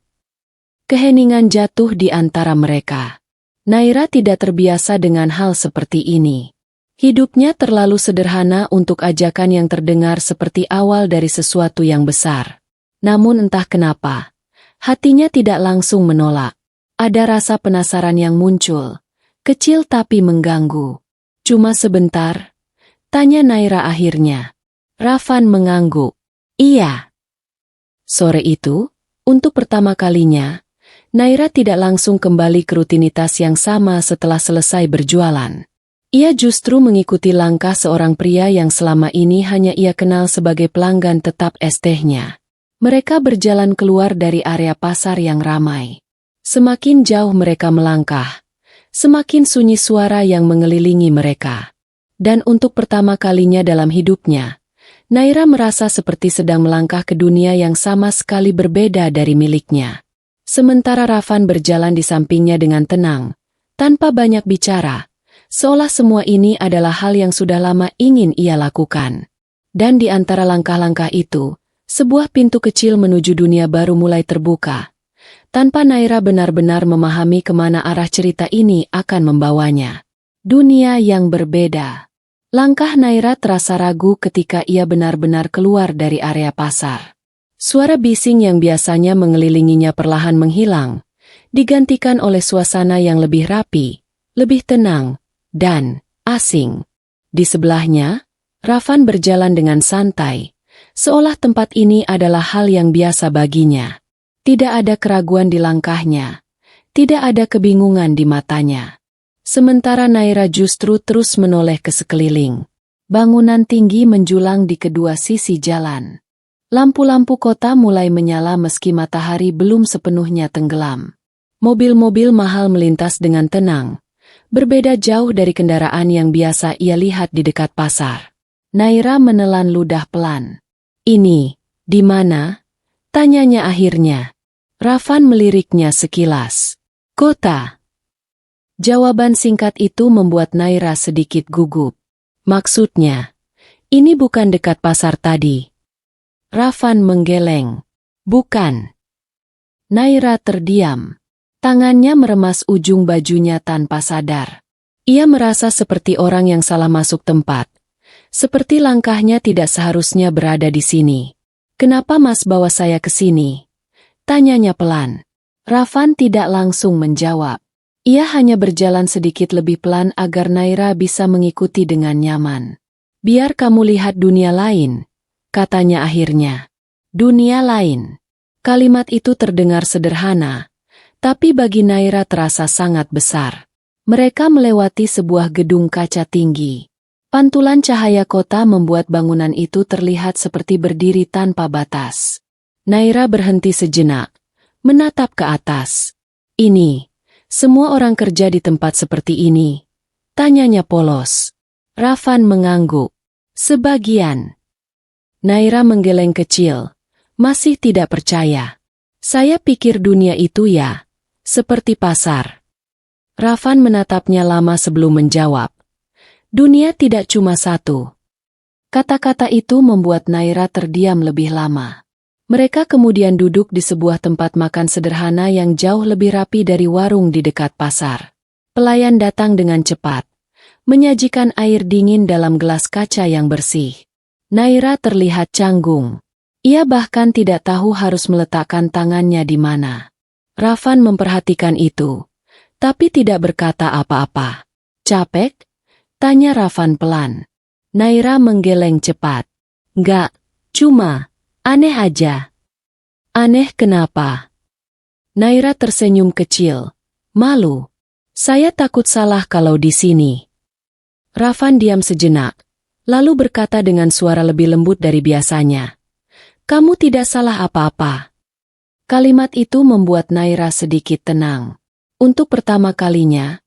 Keheningan jatuh di antara mereka. Naira tidak terbiasa dengan hal seperti ini. Hidupnya terlalu sederhana untuk ajakan yang terdengar seperti awal dari sesuatu yang besar. Namun entah kenapa, hatinya tidak langsung menolak. Ada rasa penasaran yang muncul, kecil tapi mengganggu. "Cuma sebentar?" tanya Naira akhirnya. Rafan mengangguk. "Iya." Sore itu, untuk pertama kalinya, Naira tidak langsung kembali ke rutinitas yang sama setelah selesai berjualan. Ia justru mengikuti langkah seorang pria yang selama ini hanya ia kenal sebagai pelanggan tetap es tehnya. Mereka berjalan keluar dari area pasar yang ramai. Semakin jauh mereka melangkah, semakin sunyi suara yang mengelilingi mereka. Dan untuk pertama kalinya dalam hidupnya, Naira merasa seperti sedang melangkah ke dunia yang sama sekali berbeda dari miliknya. Sementara Rafan berjalan di sampingnya dengan tenang, tanpa banyak bicara, seolah semua ini adalah hal yang sudah lama ingin ia lakukan. Dan di antara langkah-langkah itu, sebuah pintu kecil menuju dunia baru mulai terbuka. Tanpa Naira benar-benar memahami kemana arah cerita ini akan membawanya. Dunia yang berbeda. Langkah Naira terasa ragu ketika ia benar-benar keluar dari area pasar. Suara bising yang biasanya mengelilinginya perlahan menghilang, digantikan oleh suasana yang lebih rapi, lebih tenang, dan asing. Di sebelahnya, Rafan berjalan dengan santai, seolah tempat ini adalah hal yang biasa baginya. Tidak ada keraguan di langkahnya, tidak ada kebingungan di matanya. Sementara Naira justru terus menoleh ke sekeliling. Bangunan tinggi menjulang di kedua sisi jalan. Lampu-lampu kota mulai menyala meski matahari belum sepenuhnya tenggelam. Mobil-mobil mahal melintas dengan tenang, berbeda jauh dari kendaraan yang biasa ia lihat di dekat pasar. Naira menelan ludah pelan. "Ini, di mana?" tanyanya akhirnya. Rafan meliriknya sekilas. "Kota." Jawaban singkat itu membuat Naira sedikit gugup. "Maksudnya, ini bukan dekat pasar tadi?" Rafan menggeleng. "Bukan." Naira terdiam. Tangannya meremas ujung bajunya tanpa sadar. Ia merasa seperti orang yang salah masuk tempat. Seperti langkahnya tidak seharusnya berada di sini. "Kenapa Mas bawa saya ke sini?" tanyanya pelan. Rafan tidak langsung menjawab. Ia hanya berjalan sedikit lebih pelan agar Naira bisa mengikuti dengan nyaman. Biar kamu lihat dunia lain, katanya akhirnya. Dunia lain. Kalimat itu terdengar sederhana, tapi bagi Naira terasa sangat besar. Mereka melewati sebuah gedung kaca tinggi. Pantulan cahaya kota membuat bangunan itu terlihat seperti berdiri tanpa batas. Naira berhenti sejenak, menatap ke atas. Ini, semua orang kerja di tempat seperti ini? Tanyanya polos. Rafan mengangguk. Sebagian. Naira menggeleng kecil, masih tidak percaya. Saya pikir dunia itu ya, seperti pasar. Rafan menatapnya lama sebelum menjawab. Dunia tidak cuma satu. Kata-kata itu membuat Naira terdiam lebih lama. Mereka kemudian duduk di sebuah tempat makan sederhana yang jauh lebih rapi dari warung di dekat pasar. Pelayan datang dengan cepat, menyajikan air dingin dalam gelas kaca yang bersih. Naira terlihat canggung. Ia bahkan tidak tahu harus meletakkan tangannya di mana. Rafan memperhatikan itu, tapi tidak berkata apa-apa. Capek? Tanya Rafan pelan. Naira menggeleng cepat. Enggak, cuma aneh aja. Aneh kenapa? Naira tersenyum kecil. Malu. Saya takut salah kalau di sini. Rafan diam sejenak, lalu berkata dengan suara lebih lembut dari biasanya. Kamu tidak salah apa-apa. Kalimat itu membuat Naira sedikit tenang. Untuk pertama kalinya,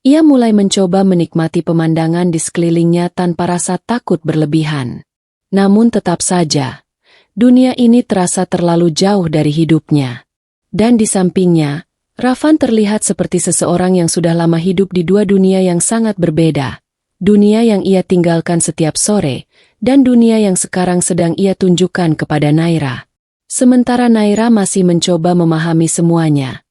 ia mulai mencoba menikmati pemandangan di sekelilingnya tanpa rasa takut berlebihan. Namun tetap saja, dunia ini terasa terlalu jauh dari hidupnya. Dan di sampingnya, Rafan terlihat seperti seseorang yang sudah lama hidup di dua dunia yang sangat berbeda. Dunia yang ia tinggalkan setiap sore, dan dunia yang sekarang sedang ia tunjukkan kepada Naira. Sementara Naira masih mencoba memahami semuanya.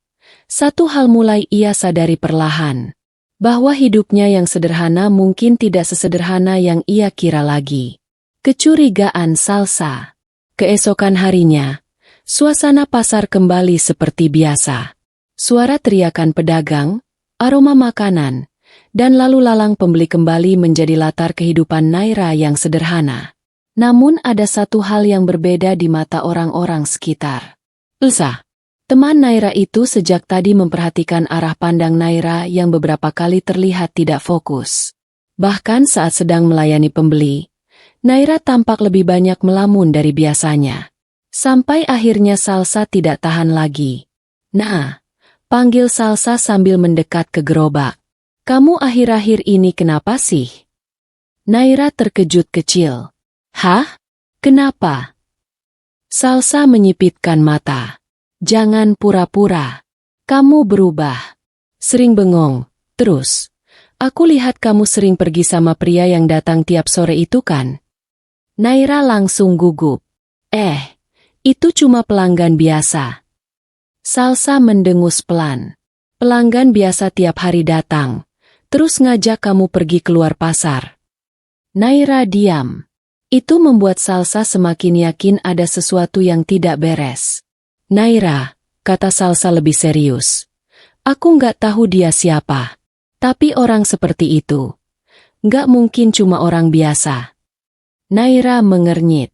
Satu hal mulai ia sadari perlahan, bahwa hidupnya yang sederhana mungkin tidak sesederhana yang ia kira lagi. Kecurigaan Salsa. Keesokan harinya, suasana pasar kembali seperti biasa. Suara teriakan pedagang, aroma makanan, dan lalu lalang pembeli kembali menjadi latar kehidupan Naira yang sederhana. Namun ada satu hal yang berbeda di mata orang-orang sekitar. Elsa, teman Naira itu sejak tadi memperhatikan arah pandang Naira yang beberapa kali terlihat tidak fokus. Bahkan saat sedang melayani pembeli, Naira tampak lebih banyak melamun dari biasanya. Sampai akhirnya Salsa tidak tahan lagi. Nah, panggil Salsa sambil mendekat ke gerobak. Kamu akhir-akhir ini kenapa sih? Naira terkejut kecil. Hah? Kenapa? Salsa menyipitkan mata. Jangan pura-pura. Kamu berubah. Sering bengong. Terus, aku lihat kamu sering pergi sama pria yang datang tiap sore itu kan? Naira langsung gugup. Itu cuma pelanggan biasa. Salsa mendengus pelan. Pelanggan biasa tiap hari datang, terus ngajak kamu pergi keluar pasar. Naira diam. Itu membuat Salsa semakin yakin ada sesuatu yang tidak beres. Naira, kata Salsa lebih serius. Aku nggak tahu dia siapa. Tapi orang seperti itu nggak mungkin cuma orang biasa. Naira mengernyit.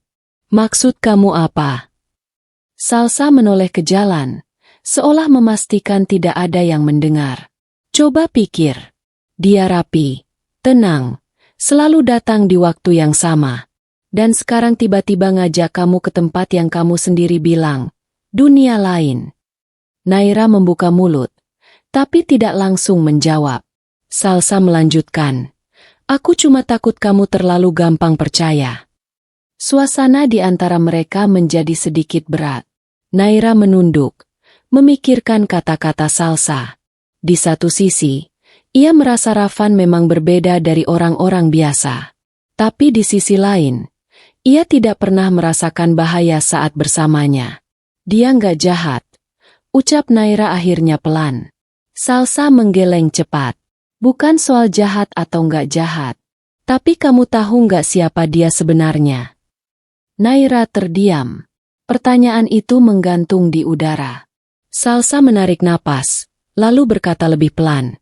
Maksud kamu apa? Salsa menoleh ke jalan, seolah memastikan tidak ada yang mendengar. Coba pikir. Dia rapi, tenang, selalu datang di waktu yang sama. Dan sekarang tiba-tiba ngajak kamu ke tempat yang kamu sendiri bilang, dunia lain. Naira membuka mulut, tapi tidak langsung menjawab. Salsa melanjutkan, aku cuma takut kamu terlalu gampang percaya. Suasana di antara mereka menjadi sedikit berat. Naira menunduk, memikirkan kata-kata Salsa. Di satu sisi, ia merasa Rafan memang berbeda dari orang-orang biasa. Tapi di sisi lain, ia tidak pernah merasakan bahaya saat bersamanya. Dia nggak jahat, ucap Naira akhirnya pelan. Salsa menggeleng cepat. Bukan soal jahat atau nggak jahat. Tapi kamu tahu nggak siapa dia sebenarnya? Naira terdiam. Pertanyaan itu menggantung di udara. Salsa menarik napas, lalu berkata lebih pelan.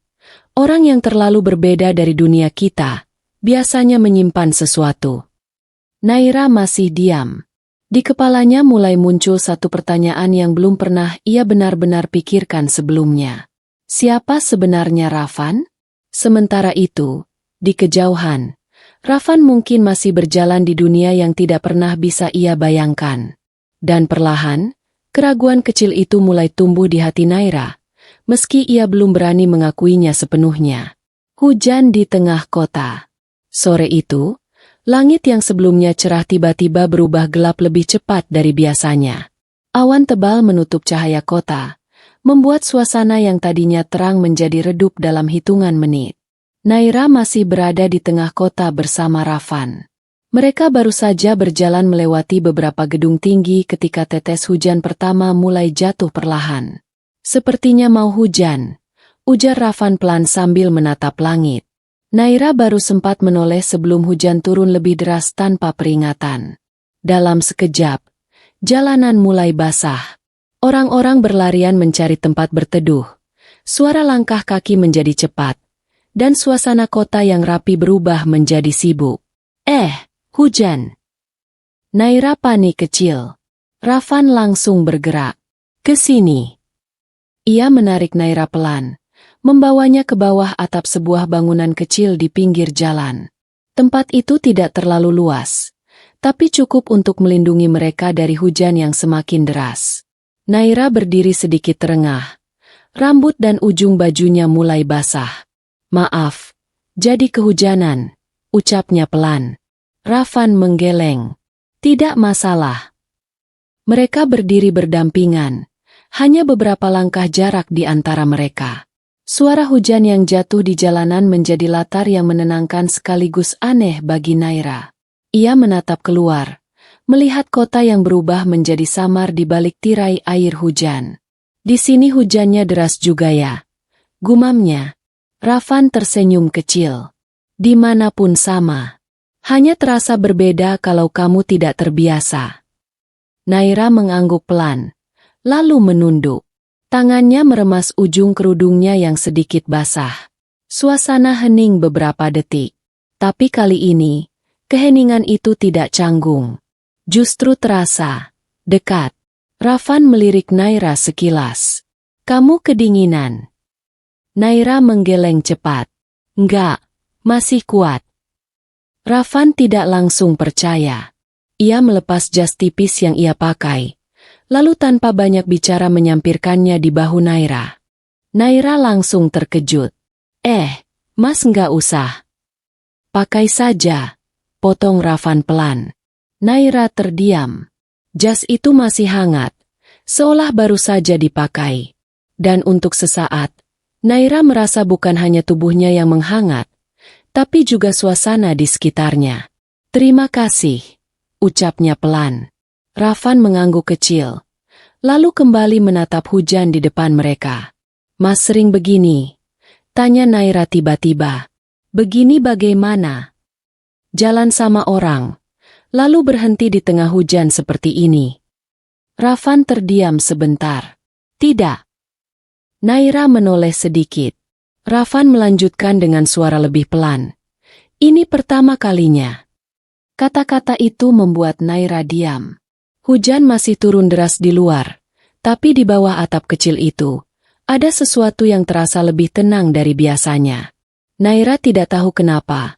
Orang yang terlalu berbeda dari dunia kita, biasanya menyimpan sesuatu. Naira masih diam. Di kepalanya mulai muncul satu pertanyaan yang belum pernah ia benar-benar pikirkan sebelumnya. Siapa sebenarnya Rafan? Sementara itu, di kejauhan, Rafan mungkin masih berjalan di dunia yang tidak pernah bisa ia bayangkan. Dan perlahan, keraguan kecil itu mulai tumbuh di hati Naira, meski ia belum berani mengakuinya sepenuhnya. Hujan di tengah kota. Sore itu, langit yang sebelumnya cerah tiba-tiba berubah gelap lebih cepat dari biasanya. Awan tebal menutup cahaya kota, membuat suasana yang tadinya terang menjadi redup dalam hitungan menit. Naira masih berada di tengah kota bersama Rafan. Mereka baru saja berjalan melewati beberapa gedung tinggi ketika tetes hujan pertama mulai jatuh perlahan. Sepertinya mau hujan, ujar Rafan pelan sambil menatap langit. Naira baru sempat menoleh sebelum hujan turun lebih deras tanpa peringatan. Dalam sekejap, jalanan mulai basah. Orang-orang berlarian mencari tempat berteduh. Suara langkah kaki menjadi cepat, dan suasana kota yang rapi berubah menjadi sibuk. Hujan! Naira panik kecil. Rafan langsung bergerak. Ke sini. Ia menarik Naira pelan, membawanya ke bawah atap sebuah bangunan kecil di pinggir jalan. Tempat itu tidak terlalu luas, tapi cukup untuk melindungi mereka dari hujan yang semakin deras. Naira berdiri sedikit terengah. Rambut dan ujung bajunya mulai basah. Maaf, jadi kehujanan, ucapnya pelan. Rafan menggeleng. Tidak masalah. Mereka berdiri berdampingan, hanya beberapa langkah jarak di antara mereka. Suara hujan yang jatuh di jalanan menjadi latar yang menenangkan sekaligus aneh bagi Naira. Ia menatap keluar, melihat kota yang berubah menjadi samar di balik tirai air hujan. Di sini hujannya deras juga ya, gumamnya. Rafan tersenyum kecil. Dimanapun sama. Hanya terasa berbeda kalau kamu tidak terbiasa. Naira mengangguk pelan, lalu menunduk. Tangannya meremas ujung kerudungnya yang sedikit basah. Suasana hening beberapa detik. Tapi kali ini, keheningan itu tidak canggung. Justru terasa dekat. Rafan melirik Naira sekilas. Kamu kedinginan. Naira menggeleng cepat. Enggak, masih kuat. Rafan tidak langsung percaya. Ia melepas jas tipis yang ia pakai, lalu tanpa banyak bicara menyampirkannya di bahu Naira. Naira langsung terkejut. Mas nggak usah. Pakai saja, potong Rafan pelan. Naira terdiam. Jas itu masih hangat, seolah baru saja dipakai. Dan untuk sesaat, Naira merasa bukan hanya tubuhnya yang menghangat, tapi juga suasana di sekitarnya. Terima kasih, ucapnya pelan. Rafan mengangguk kecil, lalu kembali menatap hujan di depan mereka. Mas sering begini? Tanya Naira tiba-tiba. Begini bagaimana? Jalan sama orang, lalu berhenti di tengah hujan seperti ini. Rafan terdiam sebentar. Tidak. Naira menoleh sedikit. Rafan melanjutkan dengan suara lebih pelan. Ini pertama kalinya. Kata-kata itu membuat Naira diam. Hujan masih turun deras di luar, tapi di bawah atap kecil itu, ada sesuatu yang terasa lebih tenang dari biasanya. Naira tidak tahu kenapa,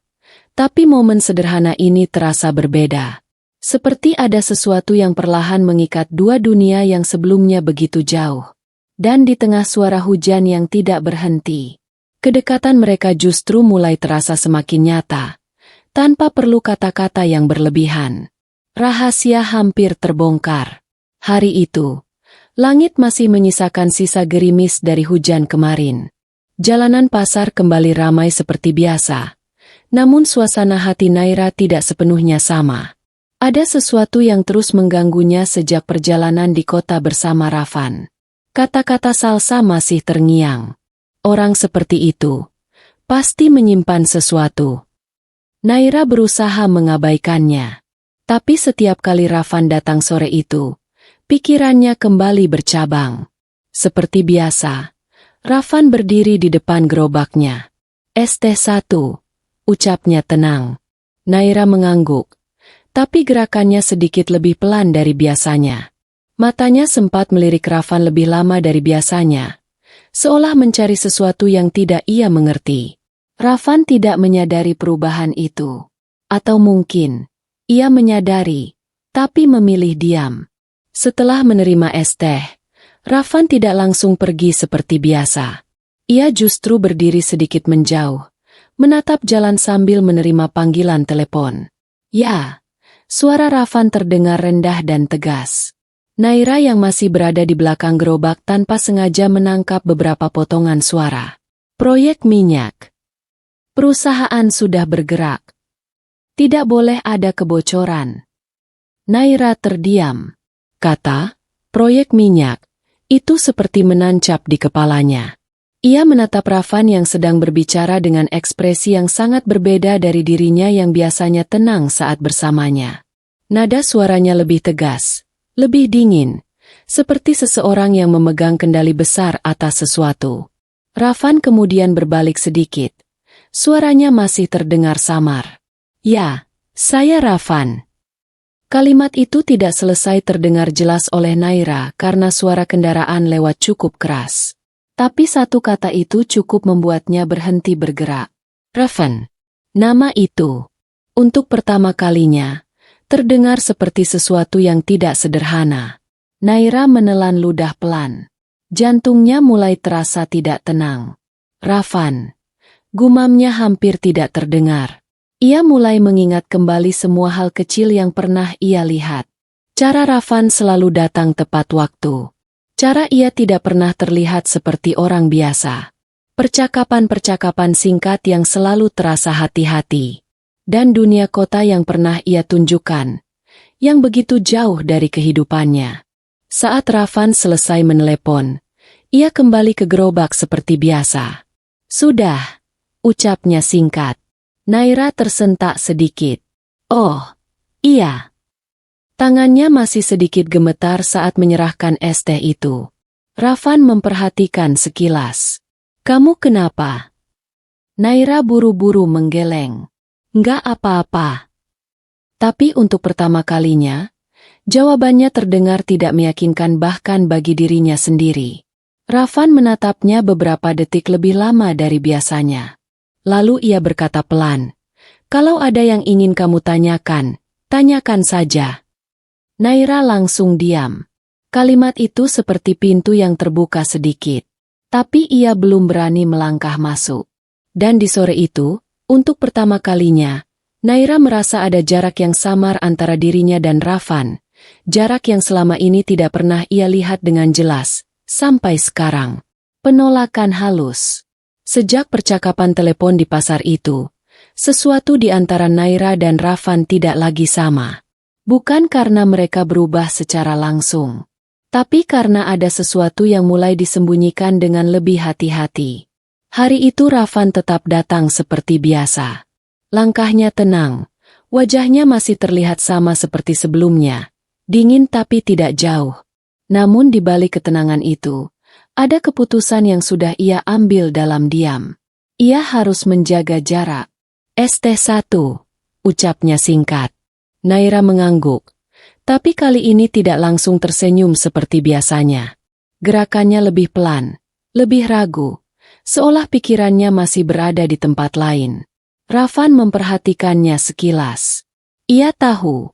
tapi momen sederhana ini terasa berbeda. Seperti ada sesuatu yang perlahan mengikat dua dunia yang sebelumnya begitu jauh. Dan di tengah suara hujan yang tidak berhenti, kedekatan mereka justru mulai terasa semakin nyata, tanpa perlu kata-kata yang berlebihan. Rahasia hampir terbongkar. Hari itu, langit masih menyisakan sisa gerimis dari hujan kemarin. Jalanan pasar kembali ramai seperti biasa, namun suasana hati Naira tidak sepenuhnya sama. Ada sesuatu yang terus mengganggunya sejak perjalanan di kota bersama Rafan. Kata-kata Salsa masih terngiang. Orang seperti itu pasti menyimpan sesuatu. Naira berusaha mengabaikannya. Tapi setiap kali Rafan datang sore itu, pikirannya kembali bercabang. Seperti biasa, Rafan berdiri di depan gerobaknya. "Es teh satu," ucapnya tenang. Naira mengangguk, tapi gerakannya sedikit lebih pelan dari biasanya. Matanya sempat melirik Rafan lebih lama dari biasanya, seolah mencari sesuatu yang tidak ia mengerti. Rafan tidak menyadari perubahan itu. Atau mungkin, ia menyadari, tapi memilih diam. Setelah menerima es teh, Rafan tidak langsung pergi seperti biasa. Ia justru berdiri sedikit menjauh, menatap jalan sambil menerima panggilan telepon. "Ya." Suara Rafan terdengar rendah dan tegas. Naira yang masih berada di belakang gerobak tanpa sengaja menangkap beberapa potongan suara. "Proyek minyak. Perusahaan sudah bergerak. Tidak boleh ada kebocoran." Naira terdiam. Kata, "proyek minyak," itu seperti menancap di kepalanya. Ia menatap Rafan yang sedang berbicara dengan ekspresi yang sangat berbeda dari dirinya yang biasanya tenang saat bersamanya. Nada suaranya lebih tegas, lebih dingin, seperti seseorang yang memegang kendali besar atas sesuatu. Rafan kemudian berbalik sedikit. Suaranya masih terdengar samar. "Ya, saya Rafan." Kalimat itu tidak selesai terdengar jelas oleh Naira karena suara kendaraan lewat cukup keras. Tapi satu kata itu cukup membuatnya berhenti bergerak. Rafan. Nama itu, untuk pertama kalinya, terdengar seperti sesuatu yang tidak sederhana. Naira menelan ludah pelan. Jantungnya mulai terasa tidak tenang. "Rafan." Gumamnya hampir tidak terdengar. Ia mulai mengingat kembali semua hal kecil yang pernah ia lihat. Cara Rafan selalu datang tepat waktu. Cara ia tidak pernah terlihat seperti orang biasa. Percakapan-percakapan singkat yang selalu terasa hati-hati. Dan dunia kota yang pernah ia tunjukkan, yang begitu jauh dari kehidupannya. Saat Rafan selesai menelepon, ia kembali ke gerobak seperti biasa. "Sudah," ucapnya singkat. Naira tersentak sedikit. "Oh, iya." Tangannya masih sedikit gemetar saat menyerahkan es teh itu. Rafan memperhatikan sekilas. "Kamu kenapa?" Naira buru-buru menggeleng. "Nggak apa-apa." Tapi untuk pertama kalinya, jawabannya terdengar tidak meyakinkan bahkan bagi dirinya sendiri. Rafan menatapnya beberapa detik lebih lama dari biasanya. Lalu ia berkata pelan, "Kalau ada yang ingin kamu tanyakan, tanyakan saja." Naira langsung diam. Kalimat itu seperti pintu yang terbuka sedikit. Tapi ia belum berani melangkah masuk. Dan di sore itu, untuk pertama kalinya, Naira merasa ada jarak yang samar antara dirinya dan Rafan. Jarak yang selama ini tidak pernah ia lihat dengan jelas, sampai sekarang. Penolakan halus. Sejak percakapan telepon di pasar itu, sesuatu di antara Naira dan Rafan tidak lagi sama. Bukan karena mereka berubah secara langsung, tapi karena ada sesuatu yang mulai disembunyikan dengan lebih hati-hati. Hari itu Rafan tetap datang seperti biasa. Langkahnya tenang, wajahnya masih terlihat sama seperti sebelumnya, dingin tapi tidak jauh. Namun di balik ketenangan itu, ada keputusan yang sudah ia ambil dalam diam. Ia harus menjaga jarak. "Es teh satu," ucapnya singkat. Naira mengangguk, tapi kali ini tidak langsung tersenyum seperti biasanya. Gerakannya lebih pelan, lebih ragu, seolah pikirannya masih berada di tempat lain. Rafan memperhatikannya sekilas. Ia tahu,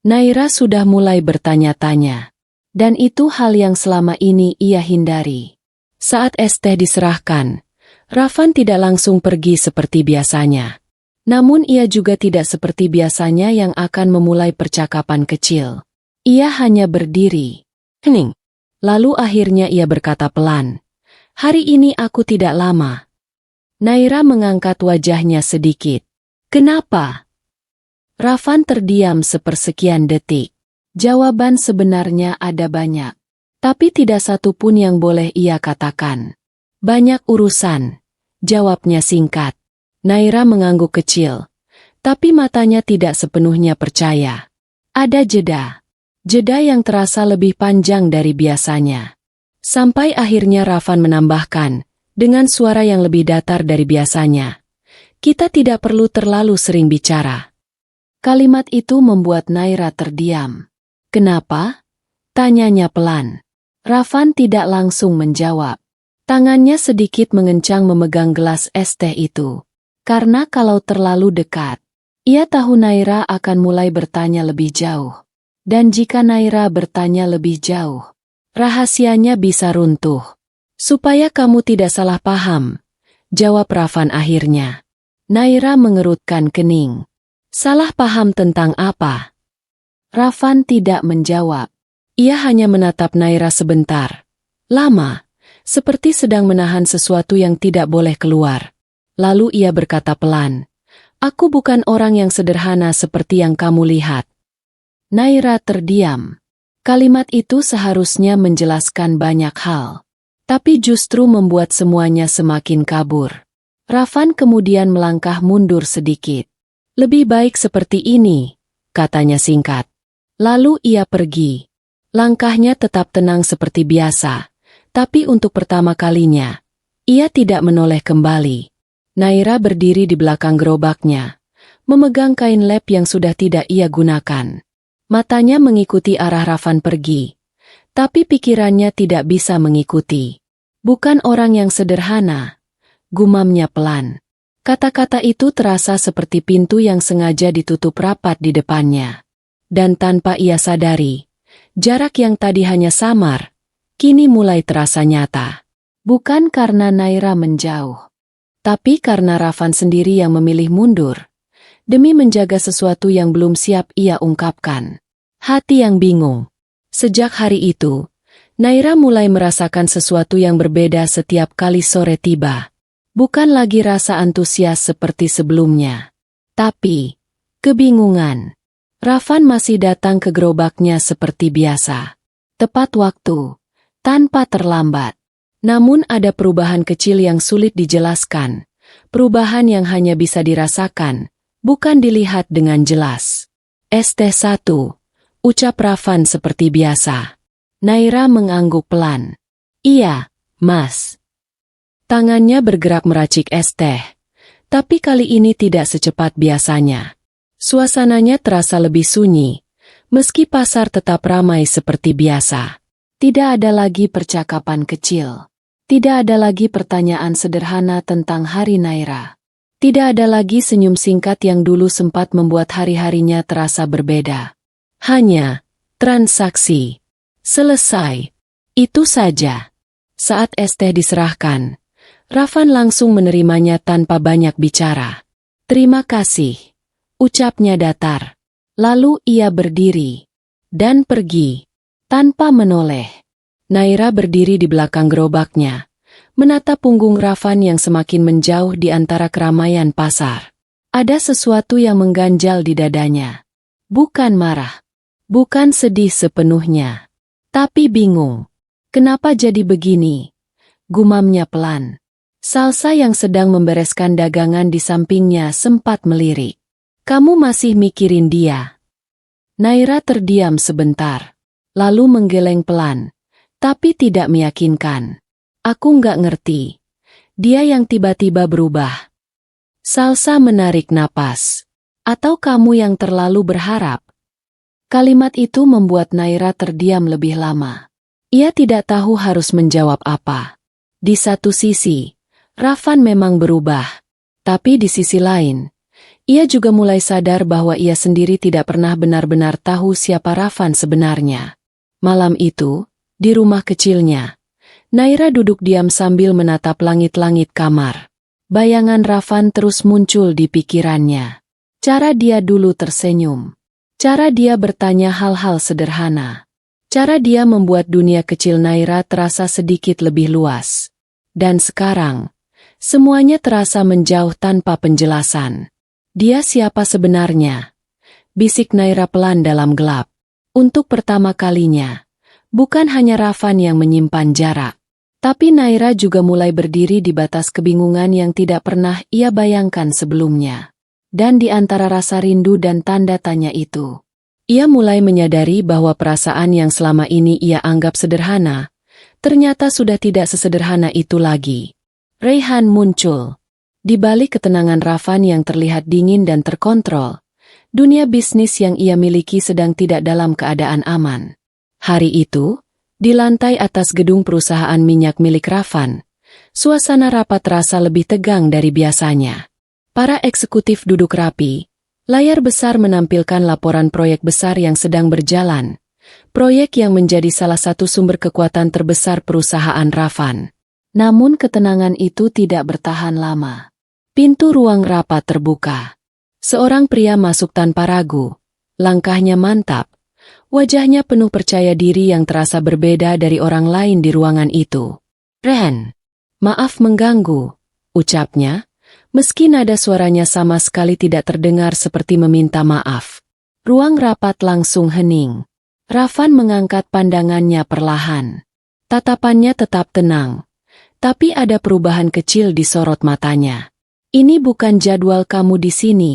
Naira sudah mulai bertanya-tanya. Dan itu hal yang selama ini ia hindari. Saat es teh diserahkan, Rafan tidak langsung pergi seperti biasanya. Namun ia juga tidak seperti biasanya yang akan memulai percakapan kecil. Ia hanya berdiri, hening. Lalu akhirnya ia berkata pelan, "Hari ini aku tidak lama." Naira mengangkat wajahnya sedikit. "Kenapa?" Rafan terdiam sepersekian detik. Jawaban sebenarnya ada banyak, tapi tidak satu pun yang boleh ia katakan. "Banyak urusan," jawabnya singkat. Naira mengangguk kecil, tapi matanya tidak sepenuhnya percaya. Ada jeda. Jeda yang terasa lebih panjang dari biasanya. Sampai akhirnya Rafan menambahkan, dengan suara yang lebih datar dari biasanya. Kita tidak perlu terlalu sering bicara. Kalimat itu membuat Naira terdiam. Kenapa? Tanyanya pelan. Rafan tidak langsung menjawab. Tangannya sedikit mengencang memegang gelas es teh itu. Karena kalau terlalu dekat, ia tahu Naira akan mulai bertanya lebih jauh. Dan jika Naira bertanya lebih jauh, rahasianya bisa runtuh. Supaya kamu tidak salah paham, jawab Rafan akhirnya. Naira mengerutkan kening. Salah paham tentang apa? Rafan tidak menjawab. Ia hanya menatap Naira sebentar. Lama, seperti sedang menahan sesuatu yang tidak boleh keluar. Lalu ia berkata pelan, "Aku bukan orang yang sederhana seperti yang kamu lihat." Naira terdiam. Kalimat itu seharusnya menjelaskan banyak hal. Tapi justru membuat semuanya semakin kabur. Rafan kemudian melangkah mundur sedikit. "Lebih baik seperti ini," katanya singkat. Lalu ia pergi. Langkahnya tetap tenang seperti biasa. Tapi untuk pertama kalinya, ia tidak menoleh kembali. Naira berdiri di belakang gerobaknya, memegang kain lap yang sudah tidak ia gunakan. Matanya mengikuti arah Rafan pergi. Tapi pikirannya tidak bisa mengikuti. "Bukan orang yang sederhana," gumamnya pelan. Kata-kata itu terasa seperti pintu yang sengaja ditutup rapat di depannya. Dan tanpa ia sadari, jarak yang tadi hanya samar, kini mulai terasa nyata. Bukan karena Naira menjauh, tapi karena Rafan sendiri yang memilih mundur, demi menjaga sesuatu yang belum siap ia ungkapkan. Hati yang bingung. Sejak hari itu, Naira mulai merasakan sesuatu yang berbeda setiap kali sore tiba. Bukan lagi rasa antusias seperti sebelumnya, tapi kebingungan. Rafan masih datang ke gerobaknya seperti biasa. Tepat waktu, tanpa terlambat. Namun ada perubahan kecil yang sulit dijelaskan. Perubahan yang hanya bisa dirasakan, bukan dilihat dengan jelas. "ST1, ucap Rafan seperti biasa. Naira mengangguk pelan. "Iya, Mas." Tangannya bergerak meracik es teh. Tapi kali ini tidak secepat biasanya. Suasananya terasa lebih sunyi, meski pasar tetap ramai seperti biasa. Tidak ada lagi percakapan kecil. Tidak ada lagi pertanyaan sederhana tentang hari Naira. Tidak ada lagi senyum singkat yang dulu sempat membuat hari-harinya terasa berbeda. Hanya transaksi. Selesai. Itu saja. Saat es teh diserahkan, Rafan langsung menerimanya tanpa banyak bicara. "Terima kasih," ucapnya datar. Lalu ia berdiri dan pergi tanpa menoleh. Naira berdiri di belakang gerobaknya, menatap punggung Rafan yang semakin menjauh di antara keramaian pasar. Ada sesuatu yang mengganjal di dadanya. Bukan marah, bukan sedih sepenuhnya, tapi bingung. "Kenapa jadi begini?" gumamnya pelan. Salsa yang sedang membereskan dagangan di sampingnya sempat melirik. "Kamu masih mikirin dia?" Naira terdiam sebentar, lalu menggeleng pelan, tapi tidak meyakinkan. "Aku nggak ngerti." Dia yang tiba-tiba berubah. Salsa menarik napas. "Atau kamu yang terlalu berharap?" Kalimat itu membuat Naira terdiam lebih lama. Ia tidak tahu harus menjawab apa. Di satu sisi, Rafan memang berubah. Tapi di sisi lain, ia juga mulai sadar bahwa ia sendiri tidak pernah benar-benar tahu siapa Rafan sebenarnya. Malam itu, di rumah kecilnya, Naira duduk diam sambil menatap langit-langit kamar. Bayangan Rafan terus muncul di pikirannya. Cara dia dulu tersenyum. Cara dia bertanya hal-hal sederhana. Cara dia membuat dunia kecil Naira terasa sedikit lebih luas. Dan sekarang, semuanya terasa menjauh tanpa penjelasan. "Dia siapa sebenarnya?" bisik Naira pelan dalam gelap. Untuk pertama kalinya, bukan hanya Rafan yang menyimpan jarak, tapi Naira juga mulai berdiri di batas kebingungan yang tidak pernah ia bayangkan sebelumnya. Dan di antara rasa rindu dan tanda tanya itu, ia mulai menyadari bahwa perasaan yang selama ini ia anggap sederhana, Ternyata sudah tidak sesederhana itu lagi. Raihan muncul. Di balik ketenangan Ravan yang terlihat dingin dan terkontrol, dunia bisnis yang ia miliki sedang tidak dalam keadaan aman. Hari itu, di lantai atas gedung perusahaan minyak milik Ravan, suasana rapat terasa lebih tegang dari biasanya. Para eksekutif duduk rapi, layar besar menampilkan laporan proyek besar yang sedang berjalan. Proyek yang menjadi salah satu sumber kekuatan terbesar perusahaan Ravan. Namun ketenangan itu tidak bertahan lama. Pintu ruang rapat terbuka. Seorang pria masuk tanpa ragu. Langkahnya mantap. Wajahnya penuh percaya diri yang terasa berbeda dari orang lain di ruangan itu. "Ren, maaf mengganggu," ucapnya, meski nada suaranya sama sekali tidak terdengar seperti meminta maaf. Ruang rapat langsung hening. Ravan mengangkat pandangannya perlahan. Tatapannya tetap tenang, tapi ada perubahan kecil di sorot matanya. "Ini bukan jadwal kamu di sini,"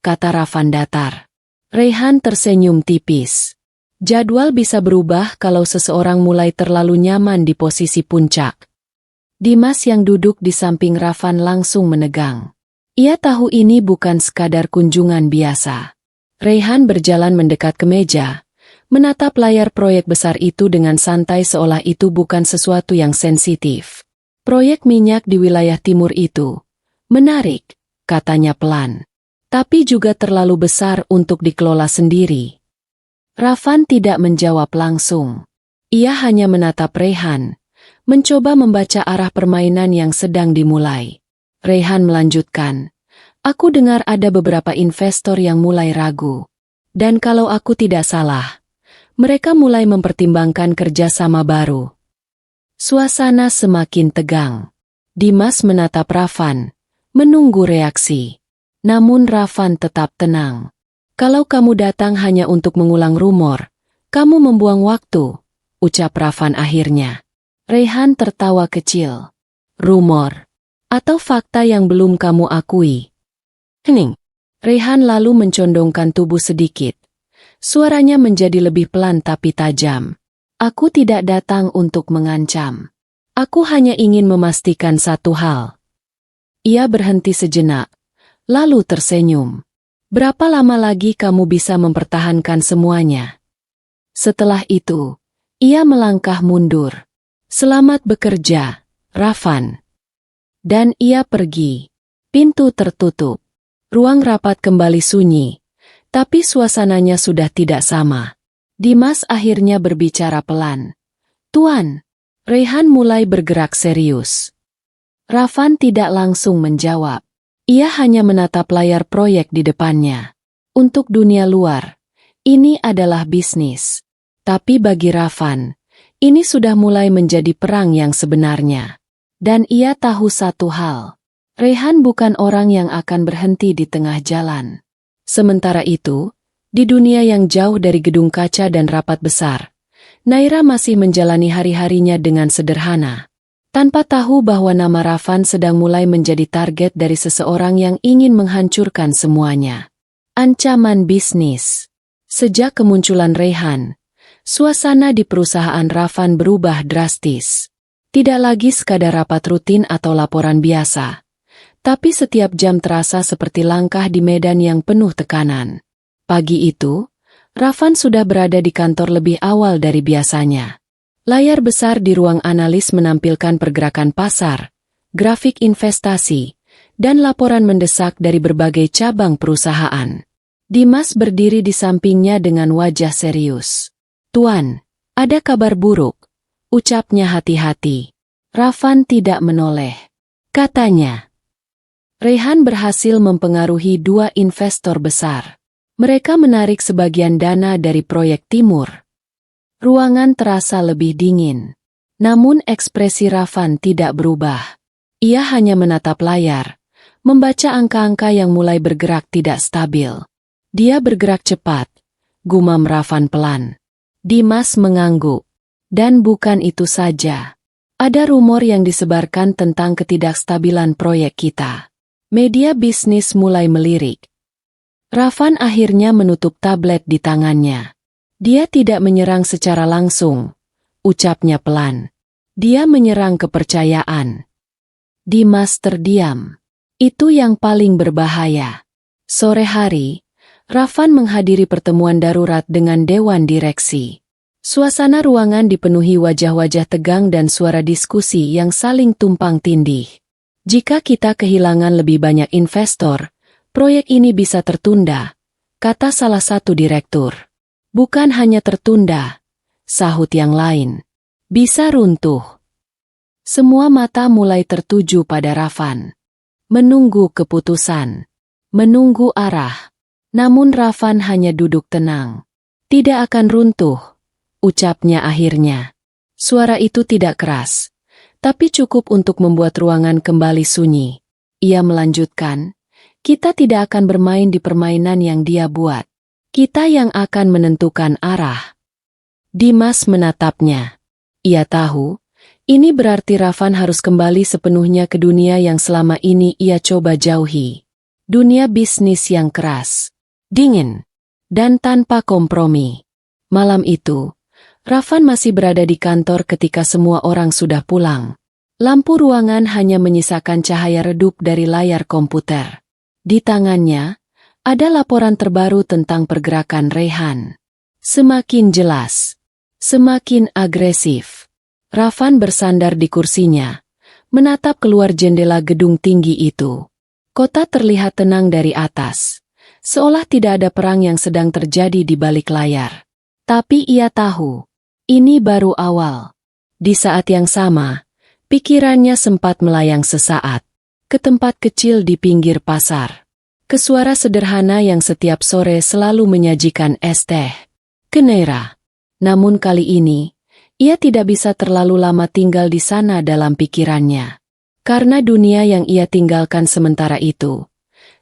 kata Ravan datar. Raihan tersenyum tipis. Jadwal bisa berubah kalau seseorang mulai terlalu nyaman di posisi puncak. Dimas yang duduk di samping Ravan langsung menegang. Ia tahu ini bukan sekadar kunjungan biasa. Raihan berjalan mendekat ke meja, menatap layar proyek besar itu dengan santai seolah itu bukan sesuatu yang sensitif. "Proyek minyak di wilayah timur itu menarik," katanya pelan. "Tapi juga terlalu besar untuk dikelola sendiri." Ravan tidak menjawab langsung. Ia hanya menatap Raihan, mencoba membaca arah permainan yang sedang dimulai. Raihan melanjutkan, "Aku dengar ada beberapa investor yang mulai ragu. Dan kalau aku tidak salah, mereka mulai mempertimbangkan kerjasama baru." Suasana semakin tegang. Dimas menatap Ravan, menunggu reaksi. Namun Ravan tetap tenang. "Kalau kamu datang hanya untuk mengulang rumor, kamu membuang waktu," ucap Ravan akhirnya. Raihan tertawa kecil. "Rumor? Atau fakta yang belum kamu akui?" "Hening." Raihan lalu mencondongkan tubuh sedikit. Suaranya menjadi lebih pelan tapi tajam. "Aku tidak datang untuk mengancam. Aku hanya ingin memastikan satu hal." Ia berhenti sejenak, lalu tersenyum. "Berapa lama lagi kamu bisa mempertahankan semuanya?" Setelah itu, ia melangkah mundur. "Selamat bekerja, Ravan." Dan ia pergi. Pintu tertutup. Ruang rapat kembali sunyi. Tapi suasananya sudah tidak sama. Dimas akhirnya berbicara pelan. "Tuan." Raihan mulai bergerak serius. Ravan tidak langsung menjawab. Ia hanya menatap layar proyek di depannya. Untuk dunia luar, ini adalah bisnis. Tapi bagi Ravan, ini sudah mulai menjadi perang yang sebenarnya. Dan ia tahu satu hal. Raihan bukan orang yang akan berhenti di tengah jalan. Sementara itu, di dunia yang jauh dari gedung kaca dan rapat besar, Naira masih menjalani hari-harinya dengan sederhana, tanpa tahu bahwa nama Ravan sedang mulai menjadi target dari seseorang yang ingin menghancurkan semuanya. Ancaman bisnis. Sejak kemunculan Raihan, suasana di perusahaan Ravan berubah drastis. Tidak lagi sekadar rapat rutin atau laporan biasa. Tapi setiap jam terasa seperti langkah di medan yang penuh tekanan. Pagi itu, Ravan sudah berada di kantor lebih awal dari biasanya. Layar besar di ruang analis menampilkan pergerakan pasar, grafik investasi, dan laporan mendesak dari berbagai cabang perusahaan. Dimas berdiri di sampingnya dengan wajah serius. "Tuan, ada kabar buruk," ucapnya hati-hati. Ravan tidak menoleh. Katanya, Raihan berhasil mempengaruhi 2 investor besar. Mereka menarik sebagian dana dari proyek timur. Ruangan terasa lebih dingin. Namun ekspresi Ravan tidak berubah. Ia hanya menatap layar, membaca angka-angka yang mulai bergerak tidak stabil. "Dia bergerak cepat," gumam Ravan pelan. Dimas mengangguk. "Dan bukan itu saja. Ada rumor yang disebarkan tentang ketidakstabilan proyek kita." Media bisnis mulai melirik. Ravan akhirnya menutup tablet di tangannya. Dia tidak menyerang secara langsung, ucapnya pelan. Dia menyerang kepercayaan. Dimas terdiam. Itu yang paling berbahaya. Sore hari, Rafan menghadiri pertemuan darurat dengan Dewan Direksi. Suasana ruangan dipenuhi wajah-wajah tegang dan suara diskusi yang saling tumpang tindih. Jika kita kehilangan lebih banyak investor, proyek ini bisa tertunda, kata salah satu direktur. Bukan hanya tertunda, sahut yang lain. Bisa runtuh. Semua mata mulai tertuju pada Rafan. Menunggu keputusan. Menunggu arah. Namun Rafan hanya duduk tenang. Tidak akan runtuh, ucapnya akhirnya. Suara itu tidak keras, tapi cukup untuk membuat ruangan kembali sunyi. Ia melanjutkan, kita tidak akan bermain di permainan yang dia buat. Kita yang akan menentukan arah. Dimas menatapnya. Ia tahu, ini berarti Rafan harus kembali sepenuhnya ke dunia yang selama ini ia coba jauhi. Dunia bisnis yang keras, dingin, dan tanpa kompromi. Malam itu, Rafan masih berada di kantor ketika semua orang sudah pulang. Lampu ruangan hanya menyisakan cahaya redup dari layar komputer. Di tangannya, ada laporan terbaru tentang pergerakan Rayhan. Semakin jelas, semakin agresif. Rafan bersandar di kursinya, menatap keluar jendela gedung tinggi itu. Kota terlihat tenang dari atas, seolah tidak ada perang yang sedang terjadi di balik layar. Tapi ia tahu, ini baru awal. Di saat yang sama, pikirannya sempat melayang sesaat, ke tempat kecil di pinggir pasar. Ke suara sederhana yang setiap sore selalu menyajikan es teh. Ke Naira. Namun kali ini, ia tidak bisa terlalu lama tinggal di sana dalam pikirannya. Karena dunia yang ia tinggalkan sementara itu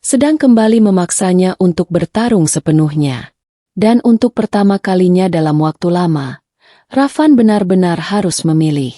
sedang kembali memaksanya untuk bertarung sepenuhnya. Dan untuk pertama kalinya dalam waktu lama, Rafan benar-benar harus memilih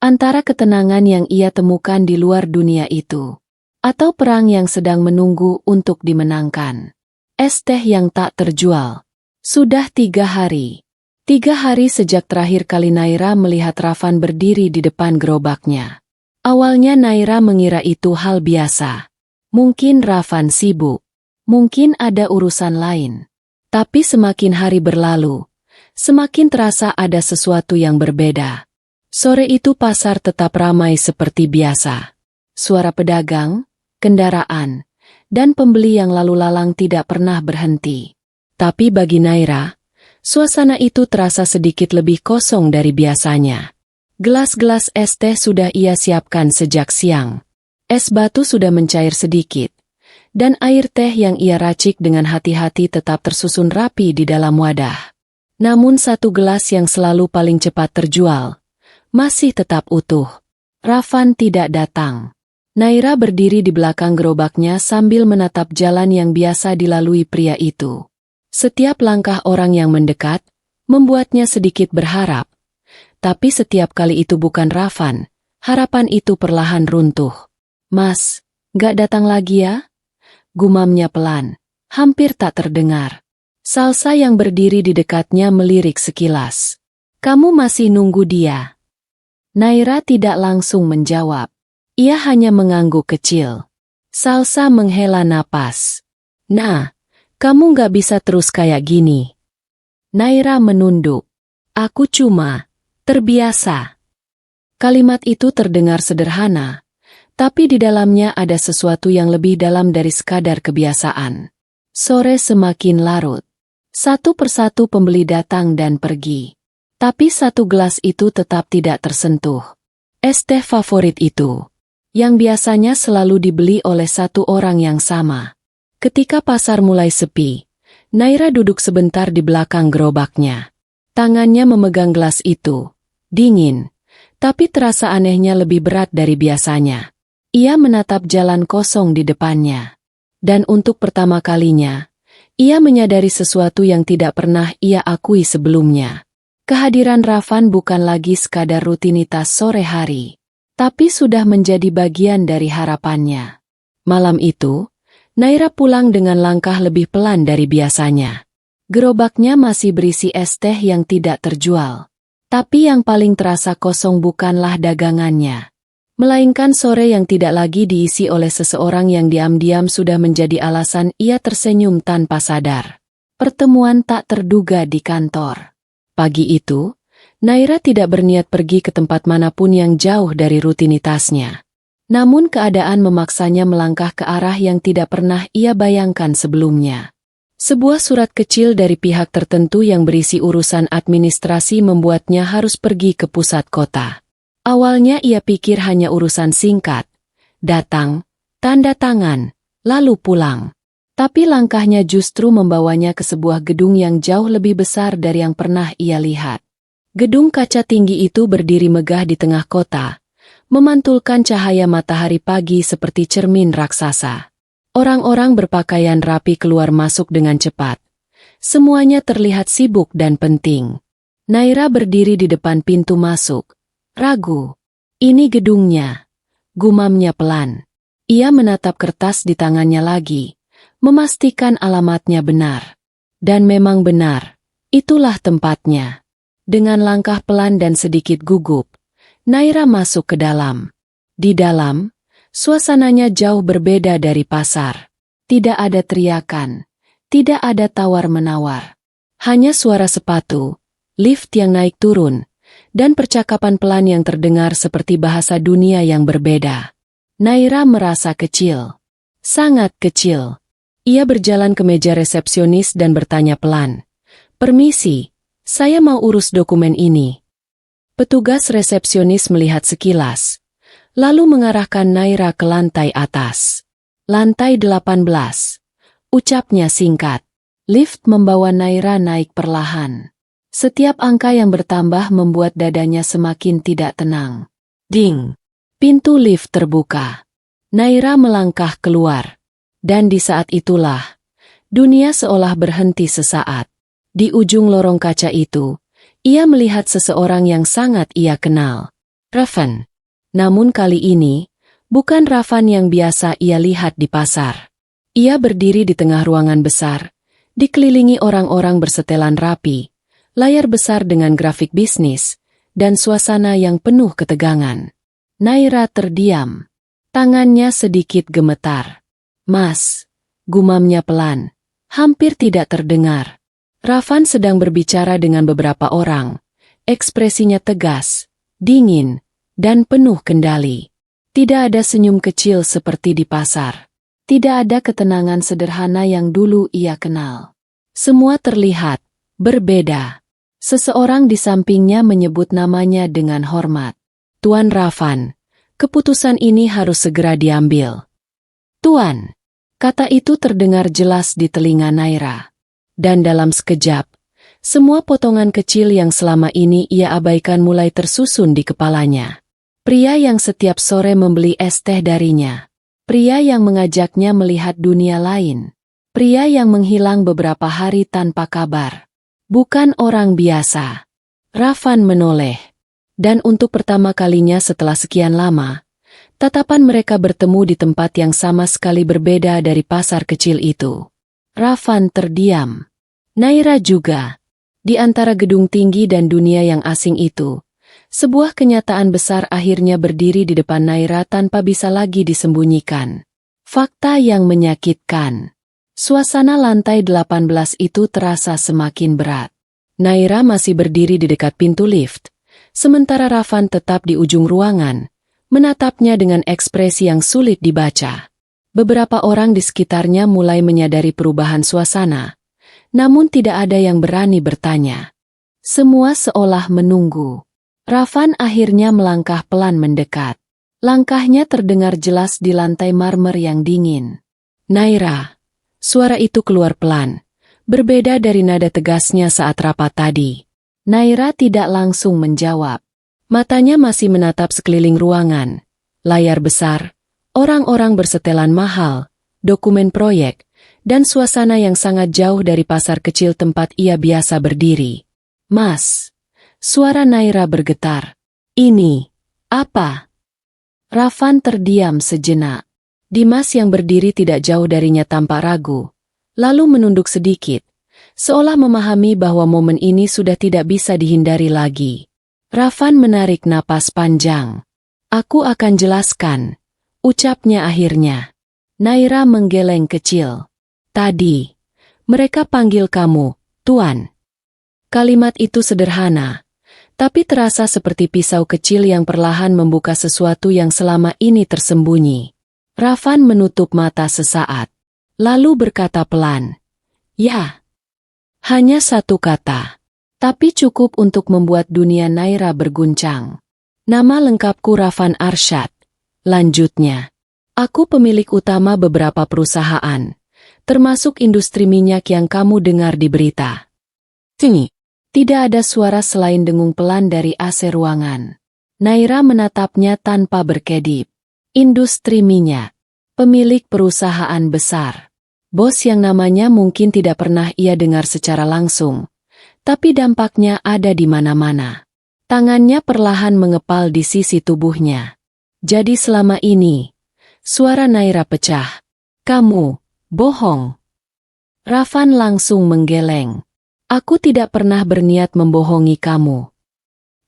antara ketenangan yang ia temukan di luar dunia itu, atau perang yang sedang menunggu untuk dimenangkan. Es teh yang tak terjual. Sudah 3 hari. 3 hari sejak terakhir kali Naira melihat Rafan berdiri di depan gerobaknya. Awalnya Naira mengira itu hal biasa. Mungkin Rafan sibuk. Mungkin ada urusan lain. Tapi semakin hari berlalu, semakin terasa ada sesuatu yang berbeda. Sore itu pasar tetap ramai seperti biasa. Suara pedagang, kendaraan, dan pembeli yang lalu lalang tidak pernah berhenti. Tapi bagi Naira, suasana itu terasa sedikit lebih kosong dari biasanya. Gelas-gelas es teh sudah ia siapkan sejak siang. Es batu sudah mencair sedikit, dan air teh yang ia racik dengan hati-hati tetap tersusun rapi di dalam wadah. Namun satu gelas yang selalu paling cepat terjual, masih tetap utuh. Rafan tidak datang. Naira berdiri di belakang gerobaknya sambil menatap jalan yang biasa dilalui pria itu. Setiap langkah orang yang mendekat, membuatnya sedikit berharap. Tapi setiap kali itu bukan Rafan, harapan itu perlahan runtuh. Mas, gak datang lagi ya? Gumamnya pelan, hampir tak terdengar. Salsa yang berdiri di dekatnya melirik sekilas. Kamu masih nunggu dia? Naira tidak langsung menjawab. Ia hanya mengangguk kecil. Salsa menghela napas. Nah, kamu gak bisa terus kayak gini. Naira menunduk. Aku cuma terbiasa. Kalimat itu terdengar sederhana, tapi di dalamnya ada sesuatu yang lebih dalam dari sekadar kebiasaan. Sore semakin larut. Satu persatu pembeli datang dan pergi. Tapi satu gelas itu tetap tidak tersentuh. Es teh favorit itu, yang biasanya selalu dibeli oleh satu orang yang sama. Ketika pasar mulai sepi, Naira duduk sebentar di belakang gerobaknya. Tangannya memegang gelas itu, dingin, tapi terasa anehnya lebih berat dari biasanya. Ia menatap jalan kosong di depannya. Dan untuk pertama kalinya, ia menyadari sesuatu yang tidak pernah ia akui sebelumnya. Kehadiran Rafan bukan lagi sekadar rutinitas sore hari, tapi sudah menjadi bagian dari harapannya. Malam itu, Naira pulang dengan langkah lebih pelan dari biasanya. Gerobaknya masih berisi es teh yang tidak terjual. Tapi yang paling terasa kosong bukanlah dagangannya, melainkan sore yang tidak lagi diisi oleh seseorang yang diam-diam sudah menjadi alasan ia tersenyum tanpa sadar. Pertemuan tak terduga di kantor. Pagi itu, Naira tidak berniat pergi ke tempat manapun yang jauh dari rutinitasnya. Namun keadaan memaksanya melangkah ke arah yang tidak pernah ia bayangkan sebelumnya. Sebuah surat kecil dari pihak tertentu yang berisi urusan administrasi membuatnya harus pergi ke pusat kota. Awalnya ia pikir hanya urusan singkat, datang, tanda tangan, lalu pulang. Tapi langkahnya justru membawanya ke sebuah gedung yang jauh lebih besar dari yang pernah ia lihat. Gedung kaca tinggi itu berdiri megah di tengah kota, memantulkan cahaya matahari pagi seperti cermin raksasa. Orang-orang berpakaian rapi keluar masuk dengan cepat. Semuanya terlihat sibuk dan penting. Naira berdiri di depan pintu masuk. Ragu. Ini gedungnya. Gumamnya pelan. Ia menatap kertas di tangannya lagi, memastikan alamatnya benar. Dan memang benar. Itulah tempatnya. Dengan langkah pelan dan sedikit gugup, Naira masuk ke dalam. Di dalam, suasananya jauh berbeda dari pasar. Tidak ada teriakan, tidak ada tawar-menawar. Hanya suara sepatu, lift yang naik turun, dan percakapan pelan yang terdengar seperti bahasa dunia yang berbeda. Naira merasa kecil. Sangat kecil. Ia berjalan ke meja resepsionis dan bertanya pelan. "Permisi, saya mau urus dokumen ini." Petugas resepsionis melihat sekilas, lalu mengarahkan Naira ke lantai atas. Lantai 18. Ucapnya singkat. Lift membawa Naira naik perlahan. Setiap angka yang bertambah membuat dadanya semakin tidak tenang. Ding! Pintu lift terbuka. Naira melangkah keluar. Dan di saat itulah, dunia seolah berhenti sesaat. Di ujung lorong kaca itu, ia melihat seseorang yang sangat ia kenal. Ravan. Namun kali ini, bukan Ravan yang biasa ia lihat di pasar. Ia berdiri di tengah ruangan besar, dikelilingi orang-orang bersetelan rapi, layar besar dengan grafik bisnis, dan suasana yang penuh ketegangan. Naira terdiam. Tangannya sedikit gemetar. "Mas," gumamnya pelan, hampir tidak terdengar. Ravan sedang berbicara dengan beberapa orang. Ekspresinya tegas, dingin, dan penuh kendali. Tidak ada senyum kecil seperti di pasar. Tidak ada ketenangan sederhana yang dulu ia kenal. Semua terlihat berbeda. Seseorang di sampingnya menyebut namanya dengan hormat. "Tuan Ravan, keputusan ini harus segera diambil." "Tuan," kata itu terdengar jelas di telinga Naira. Dan dalam sekejap, semua potongan kecil yang selama ini ia abaikan mulai tersusun di kepalanya. Pria yang setiap sore membeli es teh darinya. Pria yang mengajaknya melihat dunia lain. Pria yang menghilang beberapa hari tanpa kabar. Bukan orang biasa. Ravan menoleh. Dan untuk pertama kalinya setelah sekian lama, tatapan mereka bertemu di tempat yang sama sekali berbeda dari pasar kecil itu. Ravan terdiam. Naira juga. Di antara gedung tinggi dan dunia yang asing itu, sebuah kenyataan besar akhirnya berdiri di depan Naira tanpa bisa lagi disembunyikan. Fakta yang menyakitkan. Suasana lantai 18 itu terasa semakin berat. Naira masih berdiri di dekat pintu lift, sementara Ravan tetap di ujung ruangan, menatapnya dengan ekspresi yang sulit dibaca. Beberapa orang di sekitarnya mulai menyadari perubahan suasana, namun tidak ada yang berani bertanya. Semua seolah menunggu. Ravan akhirnya melangkah pelan mendekat. Langkahnya terdengar jelas di lantai marmer yang dingin. "Naira." Suara itu keluar pelan, berbeda dari nada tegasnya saat rapat tadi. Naira tidak langsung menjawab. Matanya masih menatap sekeliling ruangan. Layar besar, orang-orang bersetelan mahal, dokumen proyek, dan suasana yang sangat jauh dari pasar kecil tempat ia biasa berdiri. "Mas." Suara Naira bergetar. "Ini, apa?" Ravan terdiam sejenak. Dimas yang berdiri tidak jauh darinya tampak ragu, lalu menunduk sedikit, seolah memahami bahwa momen ini sudah tidak bisa dihindari lagi. Rafan menarik napas panjang. Aku akan jelaskan, ucapnya akhirnya. Naira menggeleng kecil. Tadi, mereka panggil kamu, Tuan. Kalimat itu sederhana, tapi terasa seperti pisau kecil yang perlahan membuka sesuatu yang selama ini tersembunyi. Rafan menutup mata sesaat, lalu berkata pelan, "Ya." Hanya satu kata, tapi cukup untuk membuat dunia Naira berguncang. "Nama lengkapku Rafan Arsyad," lanjutnya. "Aku pemilik utama beberapa perusahaan, termasuk industri minyak yang kamu dengar di berita." Sini. Tidak ada suara selain dengung pelan dari AC ruangan. Naira menatapnya tanpa berkedip. Industri minyak. Pemilik perusahaan besar. Bos yang namanya mungkin tidak pernah ia dengar secara langsung. Tapi dampaknya ada di mana-mana. Tangannya perlahan mengepal di sisi tubuhnya. Jadi selama ini, suara Naira pecah. "Kamu, bohong." Rafan langsung menggeleng. "Aku tidak pernah berniat membohongi kamu."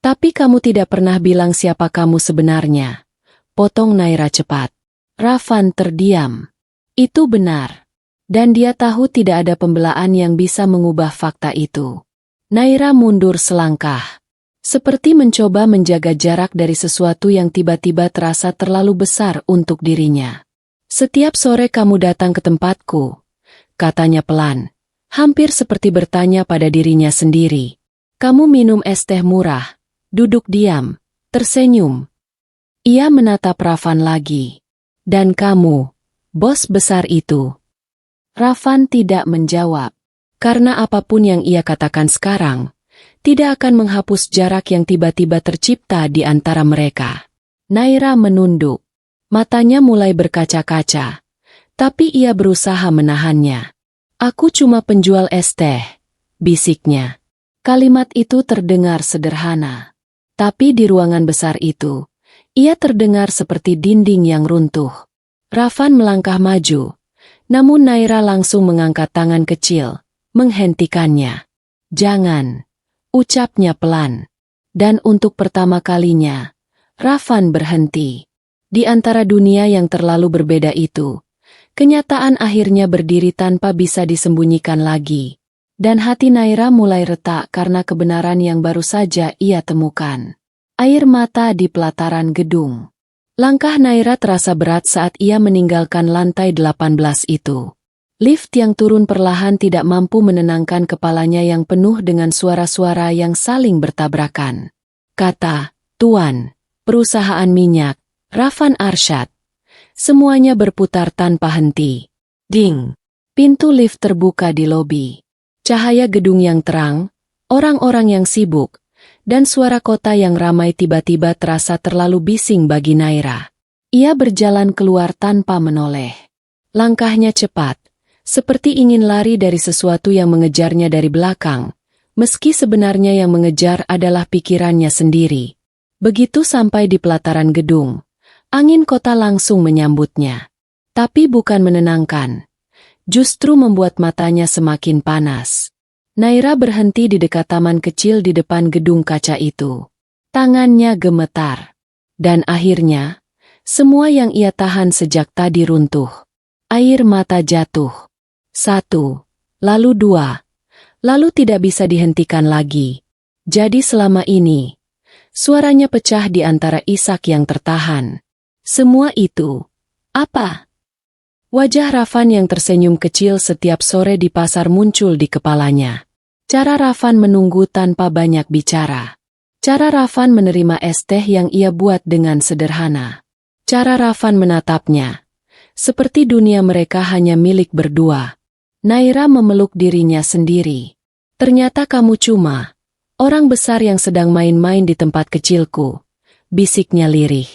"Tapi kamu tidak pernah bilang siapa kamu sebenarnya," potong Naira cepat. Rafan terdiam. Itu benar. Dan dia tahu tidak ada pembelaan yang bisa mengubah fakta itu. Naira mundur selangkah. Seperti mencoba menjaga jarak dari sesuatu yang tiba-tiba terasa terlalu besar untuk dirinya. "Setiap sore kamu datang ke tempatku," katanya pelan. Hampir seperti bertanya pada dirinya sendiri. "Kamu minum es teh murah, duduk diam, tersenyum." Ia menatap Rafan lagi. "Dan kamu, bos besar itu?" Rafan tidak menjawab. Karena apapun yang ia katakan sekarang, tidak akan menghapus jarak yang tiba-tiba tercipta di antara mereka. Naira menunduk. Matanya mulai berkaca-kaca. Tapi ia berusaha menahannya. "Aku cuma penjual es teh," bisiknya. Kalimat itu terdengar sederhana. Tapi di ruangan besar itu, ia terdengar seperti dinding yang runtuh. Rafan melangkah maju. Namun Naira langsung mengangkat tangan kecil, menghentikannya. "Jangan," ucapnya pelan. Dan untuk pertama kalinya, Rafan berhenti. Di antara dunia yang terlalu berbeda itu, kenyataan akhirnya berdiri tanpa bisa disembunyikan lagi. Dan hati Naira mulai retak karena kebenaran yang baru saja ia temukan. Air mata di pelataran gedung. Langkah Naira terasa berat saat ia meninggalkan lantai 18 itu. Lift yang turun perlahan tidak mampu menenangkan kepalanya yang penuh dengan suara-suara yang saling bertabrakan. Kata, "Tuan, perusahaan minyak, Rafan Arsyad." Semuanya berputar tanpa henti. Ding! Pintu lift terbuka di lobi. Cahaya gedung yang terang, orang-orang yang sibuk, dan suara kota yang ramai tiba-tiba terasa terlalu bising bagi Naira. Ia berjalan keluar tanpa menoleh. Langkahnya cepat. Seperti ingin lari dari sesuatu yang mengejarnya dari belakang, meski sebenarnya yang mengejar adalah pikirannya sendiri. Begitu sampai di pelataran gedung, angin kota langsung menyambutnya. Tapi bukan menenangkan, justru membuat matanya semakin panas. Naira berhenti di dekat taman kecil di depan gedung kaca itu. Tangannya gemetar. Dan akhirnya, semua yang ia tahan sejak tadi runtuh. Air mata jatuh. 1, lalu 2, lalu tidak bisa dihentikan lagi. Jadi selama ini, suaranya pecah di antara isak yang tertahan. Semua itu, apa? Wajah Rafan yang tersenyum kecil setiap sore di pasar muncul di kepalanya. Cara Rafan menunggu tanpa banyak bicara. Cara Rafan menerima es teh yang ia buat dengan sederhana. Cara Rafan menatapnya. Seperti dunia mereka hanya milik berdua. Naira memeluk dirinya sendiri. "Ternyata kamu cuma orang besar yang sedang main-main di tempat kecilku," bisiknya lirih.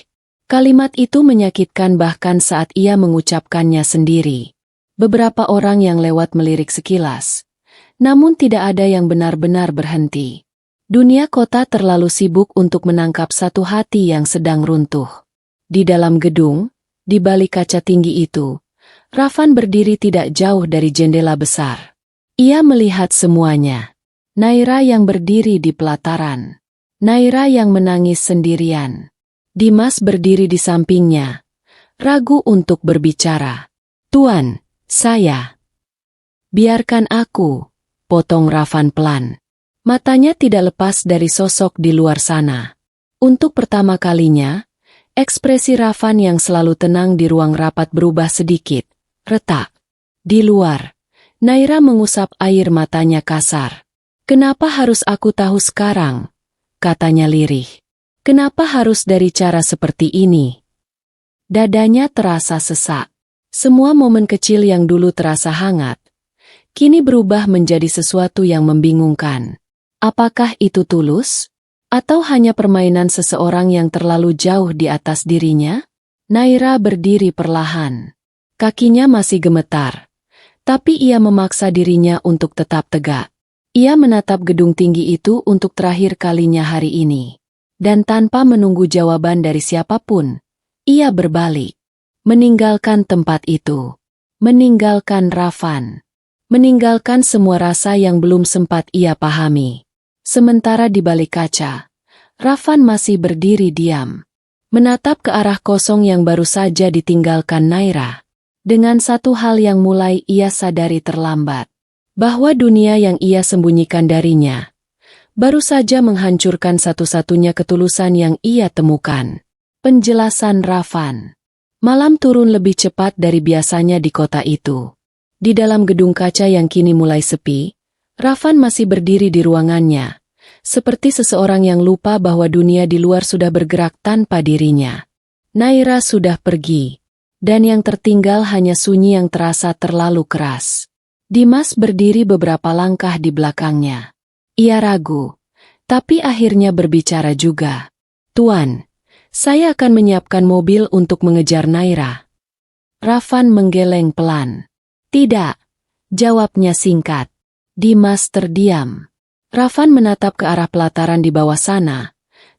Kalimat itu menyakitkan bahkan saat ia mengucapkannya sendiri. Beberapa orang yang lewat melirik sekilas. Namun tidak ada yang benar-benar berhenti. Dunia kota terlalu sibuk untuk menangkap satu hati yang sedang runtuh. Di dalam gedung, di balik kaca tinggi itu, Rafan berdiri tidak jauh dari jendela besar. Ia melihat semuanya. Naira yang berdiri di pelataran. Naira yang menangis sendirian. Dimas berdiri di sampingnya, ragu untuk berbicara. "Tuan, saya..." "Biarkan aku," potong Rafan pelan. Matanya tidak lepas dari sosok di luar sana. Untuk pertama kalinya, ekspresi Rafan yang selalu tenang di ruang rapat berubah sedikit, retak. Di luar, Naira mengusap air matanya kasar. "Kenapa harus aku tahu sekarang?" katanya lirih. "Kenapa harus dari cara seperti ini?" Dadanya terasa sesak. Semua momen kecil yang dulu terasa hangat, kini berubah menjadi sesuatu yang membingungkan. Apakah itu tulus? Atau hanya permainan seseorang yang terlalu jauh di atas dirinya? Naira berdiri perlahan. Kakinya masih gemetar, tapi ia memaksa dirinya untuk tetap tegak. Ia menatap gedung tinggi itu untuk terakhir kalinya hari ini. Dan tanpa menunggu jawaban dari siapapun, ia berbalik. Meninggalkan tempat itu. Meninggalkan Rafan. Meninggalkan semua rasa yang belum sempat ia pahami. Sementara di balik kaca, Rafan masih berdiri diam. Menatap ke arah kosong yang baru saja ditinggalkan Naira. Dengan satu hal yang mulai ia sadari terlambat. Bahwa dunia yang ia sembunyikan darinya baru saja menghancurkan satu-satunya ketulusan yang ia temukan. Penjelasan Rafan. Malam turun lebih cepat dari biasanya di kota itu. Di dalam gedung kaca yang kini mulai sepi, Rafan masih berdiri di ruangannya, seperti seseorang yang lupa bahwa dunia di luar sudah bergerak tanpa dirinya. Naira sudah pergi, dan yang tertinggal hanya sunyi yang terasa terlalu keras. Dimas berdiri beberapa langkah di belakangnya. Ia ragu, tapi akhirnya berbicara juga. "Tuan, saya akan menyiapkan mobil untuk mengejar Naira." Rafan menggeleng pelan. "Tidak," jawabnya singkat. Dimas terdiam. Rafan menatap ke arah pelataran di bawah sana,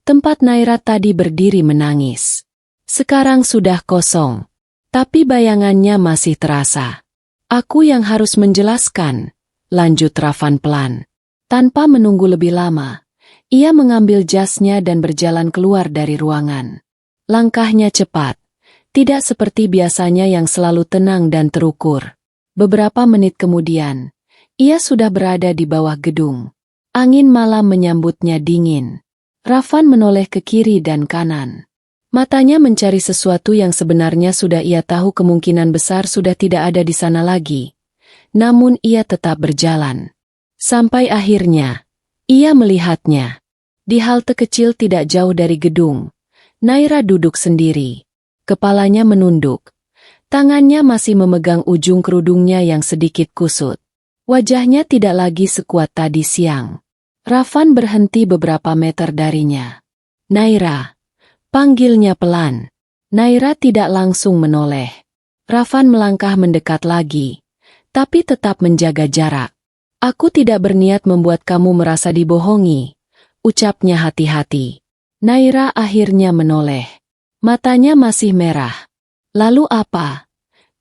tempat Naira tadi berdiri menangis. Sekarang sudah kosong, tapi bayangannya masih terasa. "Aku yang harus menjelaskan," lanjut Rafan pelan. Tanpa menunggu lebih lama, ia mengambil jasnya dan berjalan keluar dari ruangan. Langkahnya cepat, tidak seperti biasanya yang selalu tenang dan terukur. Beberapa menit kemudian, ia sudah berada di bawah gedung. Angin malam menyambutnya dingin. Rafan menoleh ke kiri dan kanan. Matanya mencari sesuatu yang sebenarnya sudah ia tahu kemungkinan besar sudah tidak ada di sana lagi. Namun ia tetap berjalan. Sampai akhirnya, ia melihatnya. Di halte kecil tidak jauh dari gedung, Naira duduk sendiri. Kepalanya menunduk. Tangannya masih memegang ujung kerudungnya yang sedikit kusut. Wajahnya tidak lagi sekuat tadi siang. Rafan berhenti beberapa meter darinya. "Naira," panggilnya pelan. Naira tidak langsung menoleh. Rafan melangkah mendekat lagi, tapi tetap menjaga jarak. "Aku tidak berniat membuat kamu merasa dibohongi," ucapnya hati-hati. Naira akhirnya menoleh. Matanya masih merah. "Lalu apa?"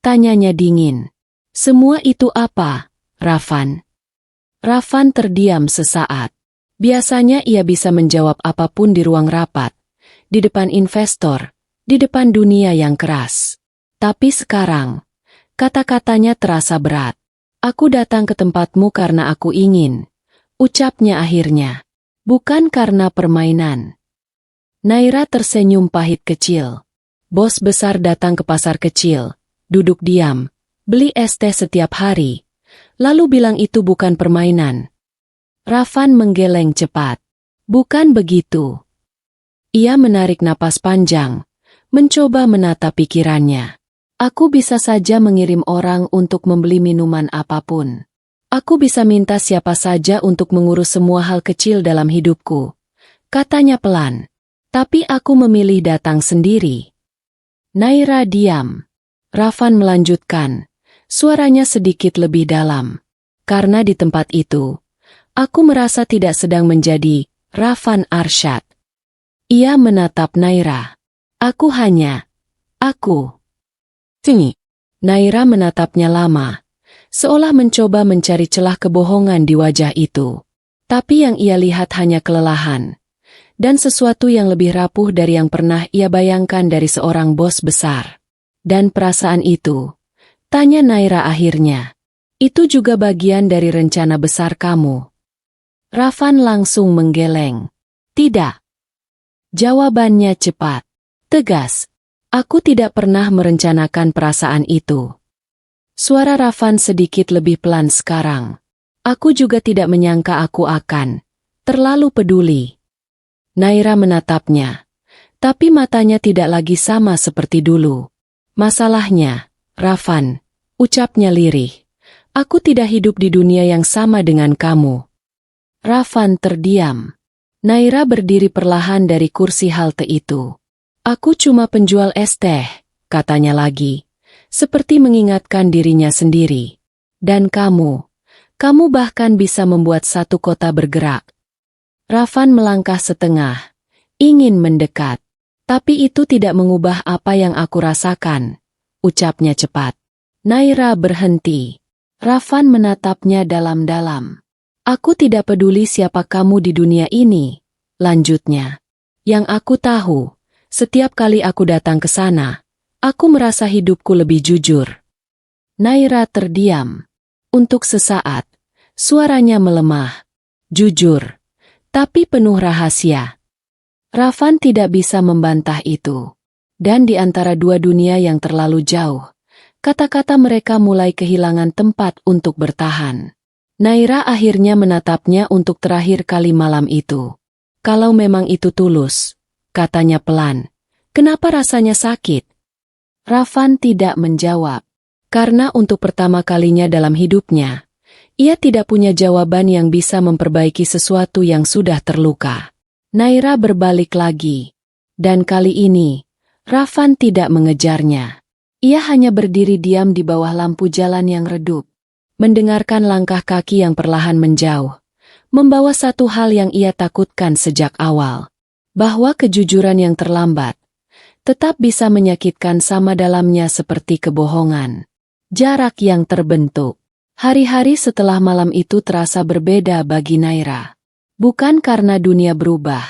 tanyanya dingin. "Semua itu apa, Rafan?" Rafan terdiam sesaat. Biasanya ia bisa menjawab apapun di ruang rapat, di depan investor, di depan dunia yang keras. Tapi sekarang, kata-katanya terasa berat. "Aku datang ke tempatmu karena aku ingin," ucapnya akhirnya. "Bukan karena permainan." Naira tersenyum pahit kecil. Bos besar datang ke pasar kecil, duduk diam, beli es teh setiap hari, lalu bilang itu bukan permainan. Rafan menggeleng cepat. "Bukan begitu." Ia menarik napas panjang, mencoba menata pikirannya. "Aku bisa saja mengirim orang untuk membeli minuman apapun. Aku bisa minta siapa saja untuk mengurus semua hal kecil dalam hidupku," katanya pelan. "Tapi aku memilih datang sendiri." Naira diam. Rafan melanjutkan, suaranya sedikit lebih dalam. "Karena di tempat itu, aku merasa tidak sedang menjadi Rafan Arsyad." Ia menatap Naira. Aku. Sini." Naira menatapnya lama, seolah mencoba mencari celah kebohongan di wajah itu. Tapi yang ia lihat hanya kelelahan. Dan sesuatu yang lebih rapuh dari yang pernah ia bayangkan dari seorang bos besar. Dan perasaan itu, tanya Naira akhirnya, itu juga bagian dari rencana besar kamu. Rafan langsung menggeleng. Tidak. Jawabannya cepat, tegas. Aku tidak pernah merencanakan perasaan itu. Suara Rafan sedikit lebih pelan sekarang. Aku juga tidak menyangka aku akan terlalu peduli. Naira menatapnya, tapi matanya tidak lagi sama seperti dulu. Masalahnya, Rafan, ucapnya lirih, aku tidak hidup di dunia yang sama dengan kamu. Rafan terdiam. Naira berdiri perlahan dari kursi halte itu. Aku cuma penjual es teh, katanya lagi, seperti mengingatkan dirinya sendiri. Dan kamu bahkan bisa membuat satu kota bergerak. Rafan melangkah setengah, ingin mendekat. Tapi itu tidak mengubah apa yang aku rasakan, ucapnya cepat. Naira berhenti. Rafan menatapnya dalam-dalam. Aku tidak peduli siapa kamu di dunia ini, lanjutnya. Yang aku tahu, setiap kali aku datang ke sana, aku merasa hidupku lebih jujur. Naira terdiam. Untuk sesaat, suaranya melemah. Jujur, tapi penuh rahasia. Rafan tidak bisa membantah itu. Dan di antara dua dunia yang terlalu jauh, kata-kata mereka mulai kehilangan tempat untuk bertahan. Naira akhirnya menatapnya untuk terakhir kali malam itu. Kalau memang itu tulus, katanya pelan, kenapa rasanya sakit? Rafan tidak menjawab. Karena untuk pertama kalinya dalam hidupnya, ia tidak punya jawaban yang bisa memperbaiki sesuatu yang sudah terluka. Naira berbalik lagi. Dan kali ini, Rafan tidak mengejarnya. Ia hanya berdiri diam di bawah lampu jalan yang redup. Mendengarkan langkah kaki yang perlahan menjauh. Membawa satu hal yang ia takutkan sejak awal. Bahwa kejujuran yang terlambat tetap bisa menyakitkan sama dalamnya seperti kebohongan. Jarak yang terbentuk. Hari-hari setelah malam itu terasa berbeda bagi Naira. Bukan karena dunia berubah,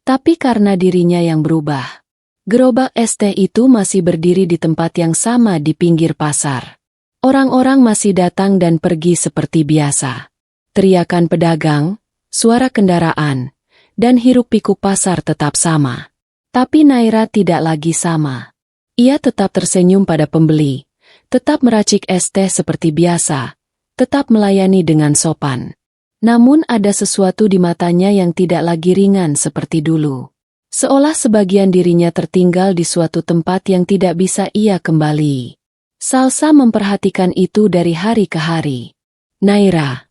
tapi karena dirinya yang berubah. Gerobak es teh itu masih berdiri di tempat yang sama di pinggir pasar. Orang-orang masih datang dan pergi seperti biasa. Teriakan pedagang, suara kendaraan, dan hiruk-pikuk pasar tetap sama. Tapi Naira tidak lagi sama. Ia tetap tersenyum pada pembeli, tetap meracik es teh seperti biasa, tetap melayani dengan sopan. Namun ada sesuatu di matanya yang tidak lagi ringan seperti dulu. Seolah sebagian dirinya tertinggal di suatu tempat yang tidak bisa ia kembali. Salsa memperhatikan itu dari hari ke hari. Naira,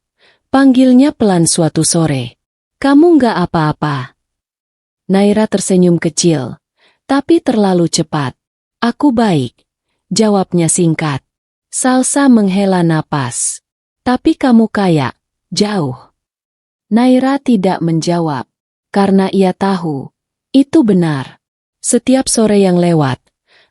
panggilnya pelan suatu sore. Kamu nggak apa-apa? Naira tersenyum kecil, tapi terlalu cepat. Aku baik, jawabnya singkat. Salsa menghela napas. Tapi kamu kayak jauh. Naira tidak menjawab, karena ia tahu, itu benar. Setiap sore yang lewat,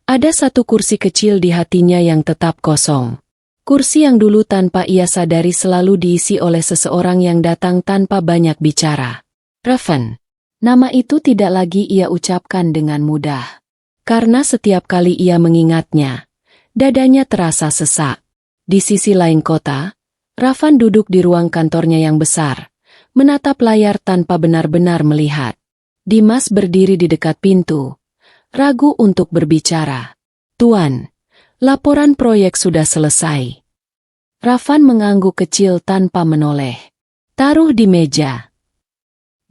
ada satu kursi kecil di hatinya yang tetap kosong. Kursi yang dulu tanpa ia sadari selalu diisi oleh seseorang yang datang tanpa banyak bicara. Rafan. Nama itu tidak lagi ia ucapkan dengan mudah. Karena setiap kali ia mengingatnya, dadanya terasa sesak. Di sisi lain kota, Rafan duduk di ruang kantornya yang besar, menatap layar tanpa benar-benar melihat. Dimas berdiri di dekat pintu, ragu untuk berbicara. Tuan, laporan proyek sudah selesai. Rafan mengangguk kecil tanpa menoleh. Taruh di meja.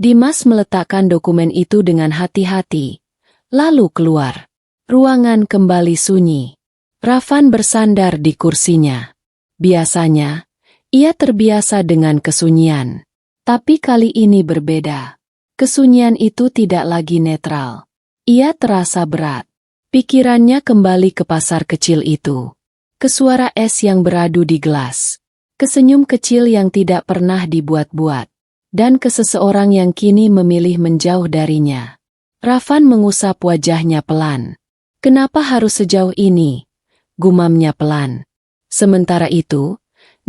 Dimas meletakkan dokumen itu dengan hati-hati, lalu keluar. Ruangan kembali sunyi. Rafan bersandar di kursinya. Biasanya, ia terbiasa dengan kesunyian. Tapi kali ini berbeda. Kesunyian itu tidak lagi netral. Ia terasa berat. Pikirannya kembali ke pasar kecil itu. Ke suara es yang beradu di gelas. Ke senyum kecil yang tidak pernah dibuat-buat. Dan ke seseorang yang kini memilih menjauh darinya. Rafan mengusap wajahnya pelan. Kenapa harus sejauh ini? Gumamnya pelan. Sementara itu,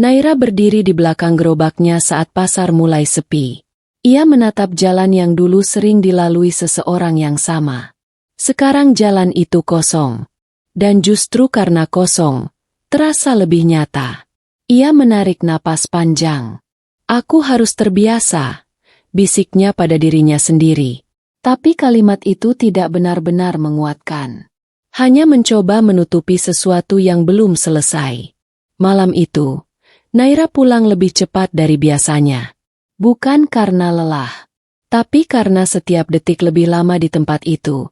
Naira berdiri di belakang gerobaknya saat pasar mulai sepi. Ia menatap jalan yang dulu sering dilalui seseorang yang sama. Sekarang jalan itu kosong. Dan justru karena kosong, terasa lebih nyata. Ia menarik napas panjang. Aku harus terbiasa, bisiknya pada dirinya sendiri. Tapi kalimat itu tidak benar-benar menguatkan. Hanya mencoba menutupi sesuatu yang belum selesai. Malam itu, Naira pulang lebih cepat dari biasanya. Bukan karena lelah, tapi karena setiap detik lebih lama di tempat itu,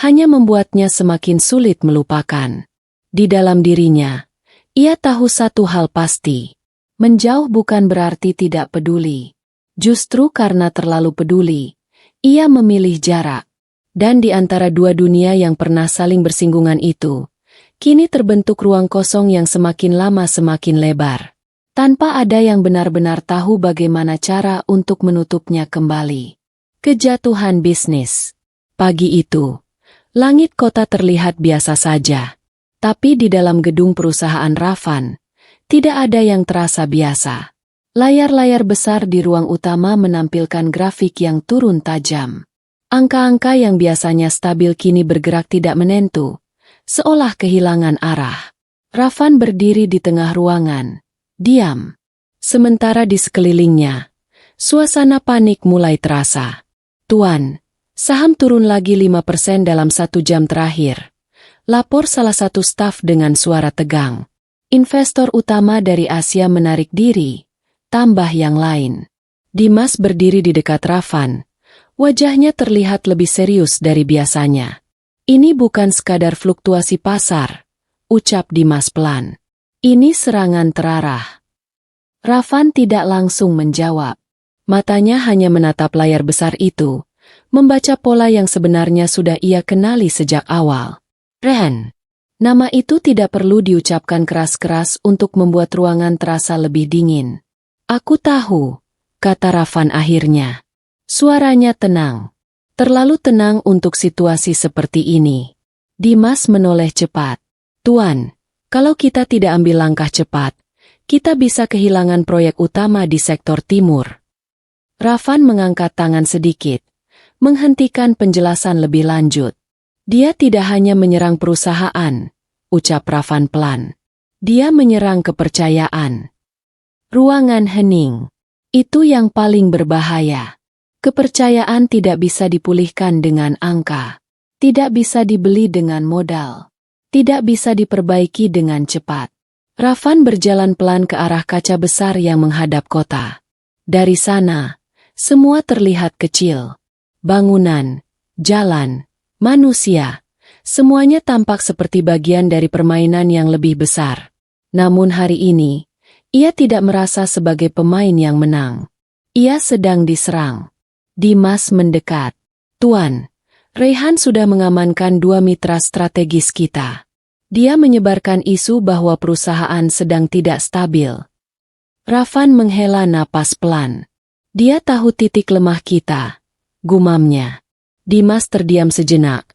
hanya membuatnya semakin sulit melupakan. Di dalam dirinya, ia tahu satu hal pasti. Menjauh bukan berarti tidak peduli. Justru karena terlalu peduli, ia memilih jarak. Dan di antara dua dunia yang pernah saling bersinggungan itu, kini terbentuk ruang kosong yang semakin lama semakin lebar. Tanpa ada yang benar-benar tahu bagaimana cara untuk menutupnya kembali. Kejatuhan bisnis. Pagi itu, langit kota terlihat biasa saja. Tapi di dalam gedung perusahaan Rafan, tidak ada yang terasa biasa. Layar-layar besar di ruang utama menampilkan grafik yang turun tajam. Angka-angka yang biasanya stabil kini bergerak tidak menentu, seolah kehilangan arah. Rafan berdiri di tengah ruangan. Diam. Sementara di sekelilingnya, suasana panik mulai terasa. Tuan, saham turun lagi 5% dalam 1 jam terakhir. Lapor salah satu staf dengan suara tegang. Investor utama dari Asia menarik diri, tambah yang lain. Dimas berdiri di dekat Rafan. Wajahnya terlihat lebih serius dari biasanya. Ini bukan sekadar fluktuasi pasar, ucap Dimas pelan. Ini serangan terarah. Rafan tidak langsung menjawab. Matanya hanya menatap layar besar itu, membaca pola yang sebenarnya sudah ia kenali sejak awal. Ren. Nama itu tidak perlu diucapkan keras-keras untuk membuat ruangan terasa lebih dingin. Aku tahu, kata Rafan akhirnya. Suaranya tenang. Terlalu tenang untuk situasi seperti ini. Dimas menoleh cepat. Tuan, kalau kita tidak ambil langkah cepat, kita bisa kehilangan proyek utama di sektor timur. Rafan mengangkat tangan sedikit, menghentikan penjelasan lebih lanjut. Dia tidak hanya menyerang perusahaan, ucap Rafan pelan. Dia menyerang kepercayaan. Ruangan hening. Itu yang paling berbahaya. Kepercayaan tidak bisa dipulihkan dengan angka. Tidak bisa dibeli dengan modal. Tidak bisa diperbaiki dengan cepat. Rafan berjalan pelan ke arah kaca besar yang menghadap kota. Dari sana, semua terlihat kecil. Bangunan, jalan, manusia, semuanya tampak seperti bagian dari permainan yang lebih besar. Namun hari ini, ia tidak merasa sebagai pemain yang menang. Ia sedang diserang. Dimas mendekat. Tuan, Rehan sudah mengamankan 2 mitra strategis kita. Dia menyebarkan isu bahwa perusahaan sedang tidak stabil. Rafan menghela napas pelan. Dia tahu titik lemah kita, gumamnya. Dimas terdiam sejenak,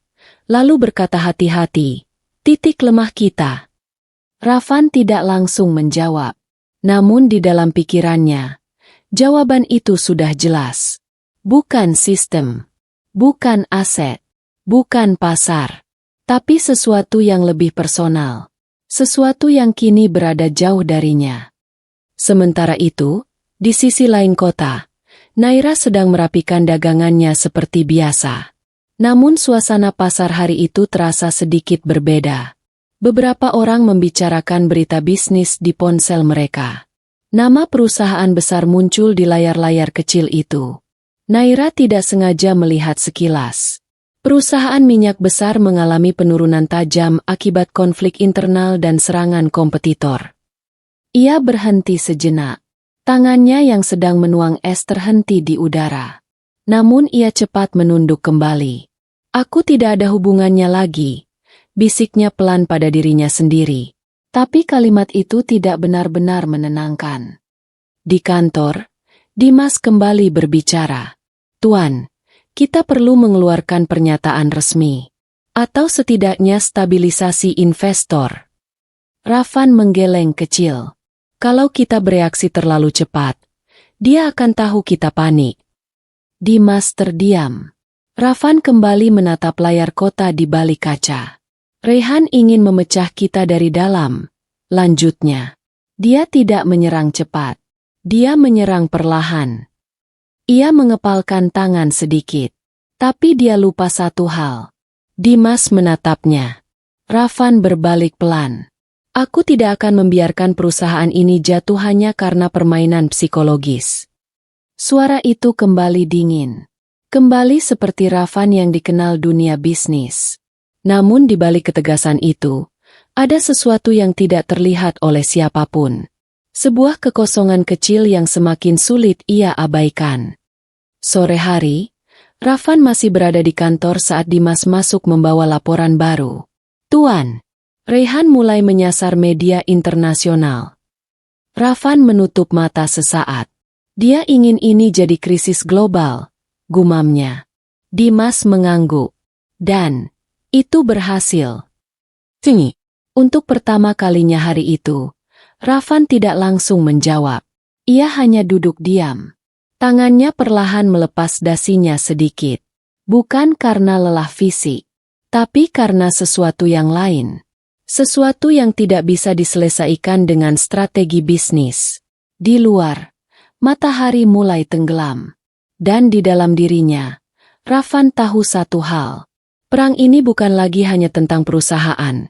lalu berkata hati-hati, titik lemah kita. Rafan tidak langsung menjawab. Namun di dalam pikirannya, jawaban itu sudah jelas. Bukan sistem. Bukan aset, bukan pasar, tapi sesuatu yang lebih personal, sesuatu yang kini berada jauh darinya. Sementara itu, di sisi lain kota, Naira sedang merapikan dagangannya seperti biasa. Namun suasana pasar hari itu terasa sedikit berbeda. Beberapa orang membicarakan berita bisnis di ponsel mereka. Nama perusahaan besar muncul di layar-layar kecil itu. Naira tidak sengaja melihat sekilas. Perusahaan minyak besar mengalami penurunan tajam akibat konflik internal dan serangan kompetitor. Ia berhenti sejenak. Tangannya yang sedang menuang es terhenti di udara. Namun ia cepat menunduk kembali. Aku tidak ada hubungannya lagi, bisiknya pelan pada dirinya sendiri. Tapi kalimat itu tidak benar-benar menenangkan. Di kantor, Dimas kembali berbicara. Tuan, kita perlu mengeluarkan pernyataan resmi. Atau setidaknya stabilisasi investor. Rafan menggeleng kecil. Kalau kita bereaksi terlalu cepat, dia akan tahu kita panik. Dimas terdiam. Rafan kembali menatap layar kota di balik kaca. Raihan ingin memecah kita dari dalam, lanjutnya. Dia tidak menyerang cepat. Dia menyerang perlahan. Ia mengepalkan tangan sedikit. Tapi dia lupa satu hal. Dimas menatapnya. Rafan berbalik pelan. Aku tidak akan membiarkan perusahaan ini jatuh hanya karena permainan psikologis. Suara itu kembali dingin. Kembali seperti Rafan yang dikenal dunia bisnis. Namun di balik ketegasan itu, ada sesuatu yang tidak terlihat oleh siapapun. Sebuah kekosongan kecil yang semakin sulit ia abaikan. Sore hari, Rafan masih berada di kantor saat Dimas masuk membawa laporan baru. Tuan, Raihan mulai menyasar media internasional. Rafan menutup mata sesaat. Dia ingin ini jadi krisis global, gumamnya. Dimas mengangguk. Dan, itu berhasil. Tinggi. Untuk pertama kalinya hari itu, Rafan tidak langsung menjawab. Ia hanya duduk diam. Tangannya perlahan melepas dasinya sedikit. Bukan karena lelah fisik, tapi karena sesuatu yang lain. Sesuatu yang tidak bisa diselesaikan dengan strategi bisnis. Di luar, matahari mulai tenggelam. Dan di dalam dirinya, Rafan tahu satu hal. Perang ini bukan lagi hanya tentang perusahaan,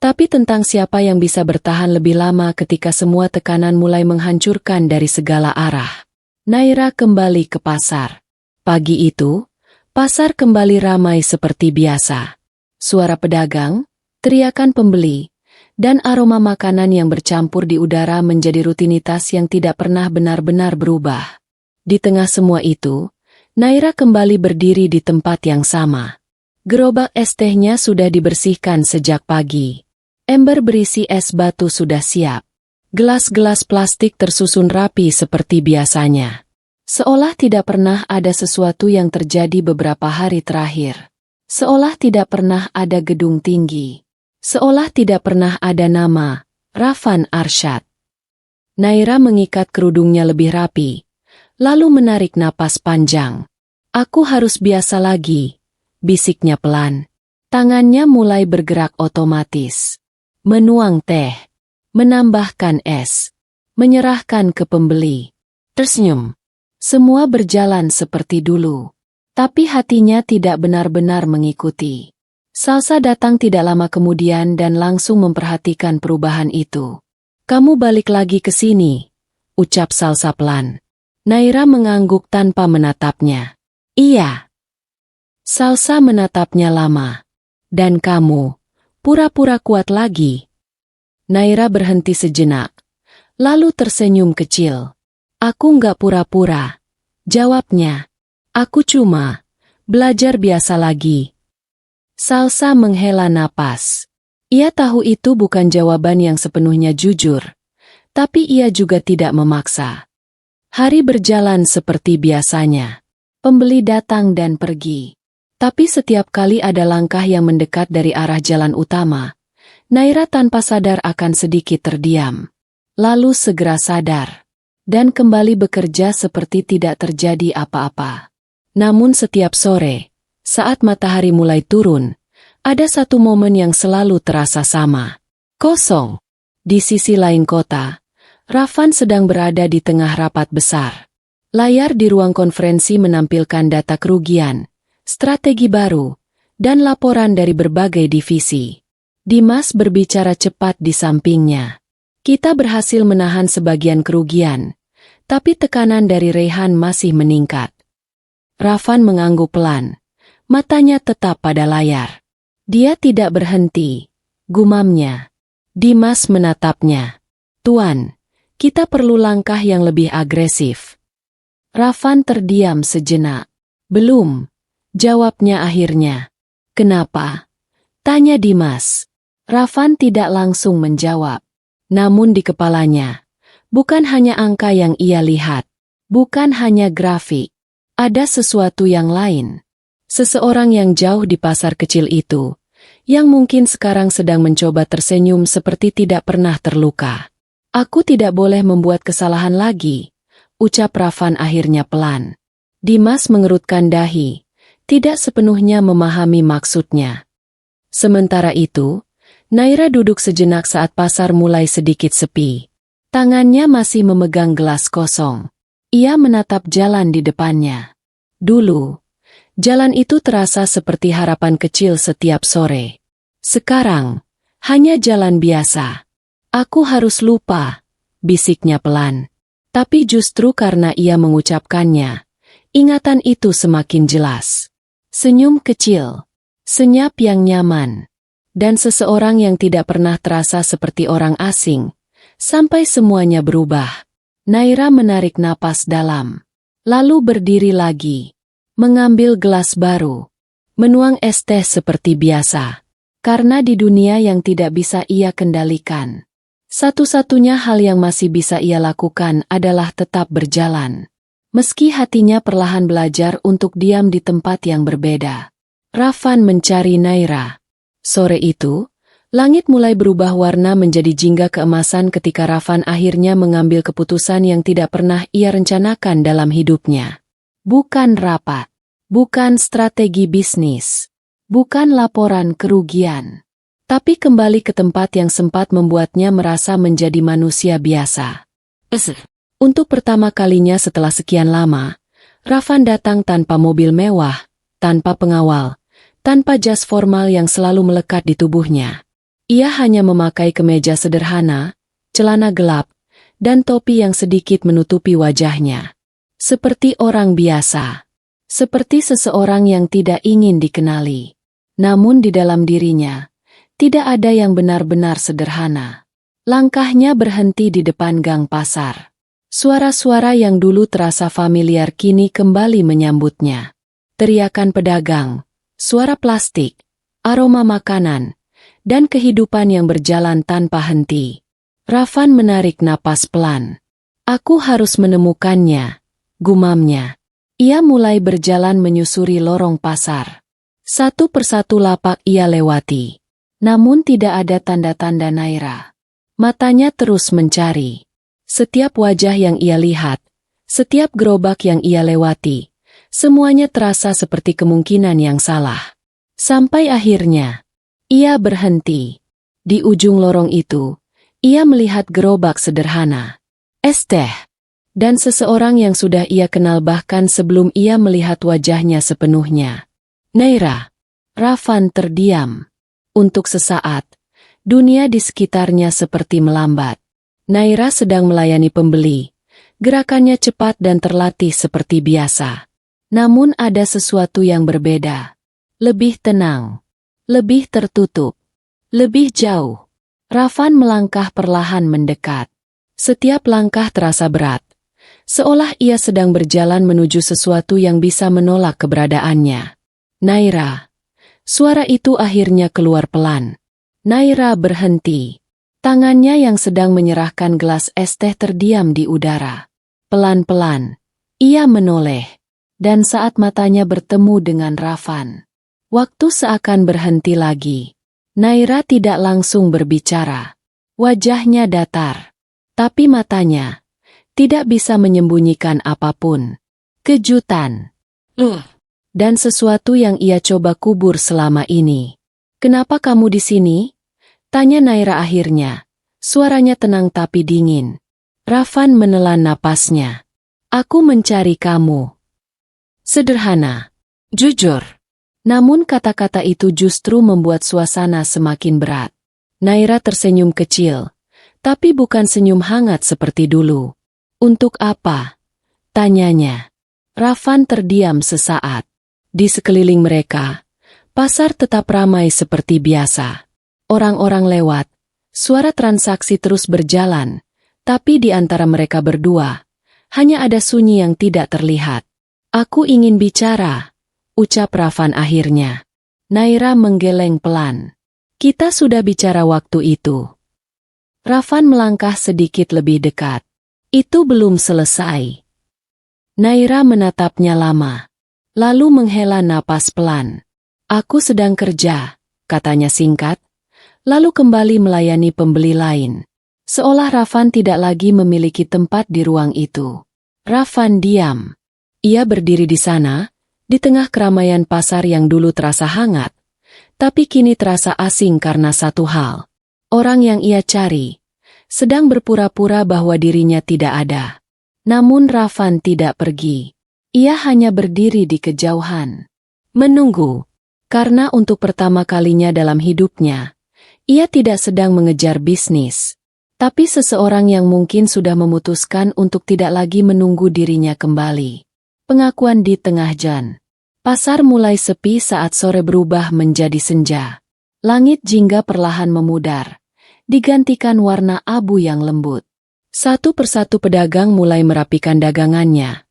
tapi tentang siapa yang bisa bertahan lebih lama ketika semua tekanan mulai menghancurkan dari segala arah. Naira kembali ke pasar. Pagi itu, pasar kembali ramai seperti biasa. Suara pedagang, teriakan pembeli, dan aroma makanan yang bercampur di udara menjadi rutinitas yang tidak pernah benar-benar berubah. Di tengah semua itu, Naira kembali berdiri di tempat yang sama. Gerobak es tehnya sudah dibersihkan sejak pagi. Ember berisi es batu sudah siap. Gelas-gelas plastik tersusun rapi seperti biasanya. Seolah tidak pernah ada sesuatu yang terjadi beberapa hari terakhir. Seolah tidak pernah ada gedung tinggi. Seolah tidak pernah ada nama, Rafan Arsyad. Naira mengikat kerudungnya lebih rapi, lalu menarik napas panjang. Aku harus biasa lagi, bisiknya pelan. Tangannya mulai bergerak otomatis. Menuang teh, menambahkan es, menyerahkan ke pembeli. Tersenyum. Semua berjalan seperti dulu. Tapi hatinya tidak benar-benar mengikuti. Salsa datang tidak lama kemudian dan langsung memperhatikan perubahan itu. Kamu balik lagi ke sini, ucap Salsa pelan. Naira mengangguk tanpa menatapnya. Iya. Salsa menatapnya lama. Dan kamu, pura-pura kuat lagi. Naira berhenti sejenak, lalu tersenyum kecil. Aku nggak pura-pura, jawabnya. Aku cuma belajar biasa lagi. Salsa menghela napas. Ia tahu itu bukan jawaban yang sepenuhnya jujur, tapi ia juga tidak memaksa. Hari berjalan seperti biasanya. Pembeli datang dan pergi. Tapi setiap kali ada langkah yang mendekat dari arah jalan utama, Naira tanpa sadar akan sedikit terdiam. Lalu segera sadar. Dan kembali bekerja seperti tidak terjadi apa-apa. Namun setiap sore, saat matahari mulai turun, ada satu momen yang selalu terasa sama. Kosong. Di sisi lain kota, Rafan sedang berada di tengah rapat besar. Layar di ruang konferensi menampilkan data kerugian, strategi baru, dan laporan dari berbagai divisi. Dimas berbicara cepat di sampingnya. Kita berhasil menahan sebagian kerugian, tapi tekanan dari Raihan masih meningkat. Rafan mengangguk pelan, matanya tetap pada layar. Dia tidak berhenti, gumamnya. Dimas menatapnya. Tuan, kita perlu langkah yang lebih agresif. Rafan terdiam sejenak. Belum, jawabnya akhirnya. Kenapa? Tanya Dimas. Rafan tidak langsung menjawab. Namun di kepalanya, bukan hanya angka yang ia lihat, bukan hanya grafik, ada sesuatu yang lain. Seseorang yang jauh di pasar kecil itu, yang mungkin sekarang sedang mencoba tersenyum seperti tidak pernah terluka. Aku tidak boleh membuat kesalahan lagi, ucap Rafan akhirnya pelan. Dimas mengerutkan dahi, tidak sepenuhnya memahami maksudnya. Sementara itu, Naira duduk sejenak saat pasar mulai sedikit sepi. Tangannya masih memegang gelas kosong. Ia menatap jalan di depannya. Dulu, jalan itu terasa seperti harapan kecil setiap sore. Sekarang, hanya jalan biasa. Aku harus lupa, bisiknya pelan. Tapi justru karena ia mengucapkannya, ingatan itu semakin jelas. Senyum kecil, senyap yang nyaman, dan seseorang yang tidak pernah terasa seperti orang asing, sampai semuanya berubah. Naira menarik napas dalam, lalu berdiri lagi, mengambil gelas baru, menuang es teh seperti biasa, karena di dunia yang tidak bisa ia kendalikan, satu-satunya hal yang masih bisa ia lakukan adalah tetap berjalan. Meski hatinya perlahan belajar untuk diam di tempat yang berbeda. Rafan mencari Naira. Sore itu, langit mulai berubah warna menjadi jingga keemasan ketika Rafan akhirnya mengambil keputusan yang tidak pernah ia rencanakan dalam hidupnya. Bukan rapat, bukan strategi bisnis, bukan laporan kerugian, tapi kembali ke tempat yang sempat membuatnya merasa menjadi manusia biasa. Untuk pertama kalinya setelah sekian lama, Rafan datang tanpa mobil mewah, tanpa pengawal, tanpa jas formal yang selalu melekat di tubuhnya. Ia hanya memakai kemeja sederhana, celana gelap, dan topi yang sedikit menutupi wajahnya. Seperti orang biasa. Seperti seseorang yang tidak ingin dikenali. Namun di dalam dirinya, tidak ada yang benar-benar sederhana. Langkahnya berhenti di depan gang pasar. Suara-suara yang dulu terasa familiar kini kembali menyambutnya. Teriakan pedagang, suara plastik, aroma makanan, dan kehidupan yang berjalan tanpa henti. Rafan menarik napas pelan. Aku harus menemukannya, gumamnya. Ia mulai berjalan menyusuri lorong pasar. Satu persatu lapak ia lewati. Namun tidak ada tanda-tanda Naira. Matanya terus mencari. Setiap wajah yang ia lihat, setiap gerobak yang ia lewati, semuanya terasa seperti kemungkinan yang salah. Sampai akhirnya, ia berhenti. Di ujung lorong itu, ia melihat gerobak sederhana, es teh, dan seseorang yang sudah ia kenal bahkan sebelum ia melihat wajahnya sepenuhnya. Naira. Rafan terdiam. Untuk sesaat, dunia di sekitarnya seperti melambat. Naira sedang melayani pembeli. Gerakannya cepat dan terlatih seperti biasa. Namun ada sesuatu yang berbeda. Lebih tenang. Lebih tertutup. Lebih jauh. Rafan melangkah perlahan mendekat. Setiap langkah terasa berat. Seolah ia sedang berjalan menuju sesuatu yang bisa menolak keberadaannya. Naira. Suara itu akhirnya keluar pelan. Naira berhenti. Tangannya yang sedang menyerahkan gelas es teh terdiam di udara. Pelan-pelan, ia menoleh. Dan saat matanya bertemu dengan Rafan, waktu seakan berhenti lagi. Naira tidak langsung berbicara. Wajahnya datar. Tapi matanya tidak bisa menyembunyikan apapun. Kejutan. Dan sesuatu yang ia coba kubur selama ini. Kenapa kamu di sini? Tanya Naira akhirnya. Suaranya tenang tapi dingin. Rafan menelan napasnya. Aku mencari kamu. Sederhana. Jujur. Namun kata-kata itu justru membuat suasana semakin berat. Naira tersenyum kecil. Tapi bukan senyum hangat seperti dulu. Untuk apa? Tanyanya. Rafan terdiam sesaat. Di sekeliling mereka, pasar tetap ramai seperti biasa. Orang-orang lewat, suara transaksi terus berjalan, tapi di antara mereka berdua, hanya ada sunyi yang tidak terlihat. Aku ingin bicara, ucap Rafan akhirnya. Naira menggeleng pelan. Kita sudah bicara waktu itu. Rafan melangkah sedikit lebih dekat. Itu belum selesai. Naira menatapnya lama, lalu menghela napas pelan. Aku sedang kerja, katanya singkat. Lalu kembali melayani pembeli lain. Seolah Rafan tidak lagi memiliki tempat di ruang itu. Rafan diam. Ia berdiri di sana, di tengah keramaian pasar yang dulu terasa hangat, tapi kini terasa asing karena satu hal. Orang yang ia cari sedang berpura-pura bahwa dirinya tidak ada. Namun Ravan tidak pergi. Ia hanya berdiri di kejauhan, menunggu. Karena untuk pertama kalinya dalam hidupnya, ia tidak sedang mengejar bisnis, tapi seseorang yang mungkin sudah memutuskan untuk tidak lagi menunggu dirinya kembali. Pengakuan di tengah jalan. Pasar mulai sepi saat sore berubah menjadi senja. Langit jingga perlahan memudar, digantikan warna abu yang lembut. Satu persatu pedagang mulai merapikan dagangannya,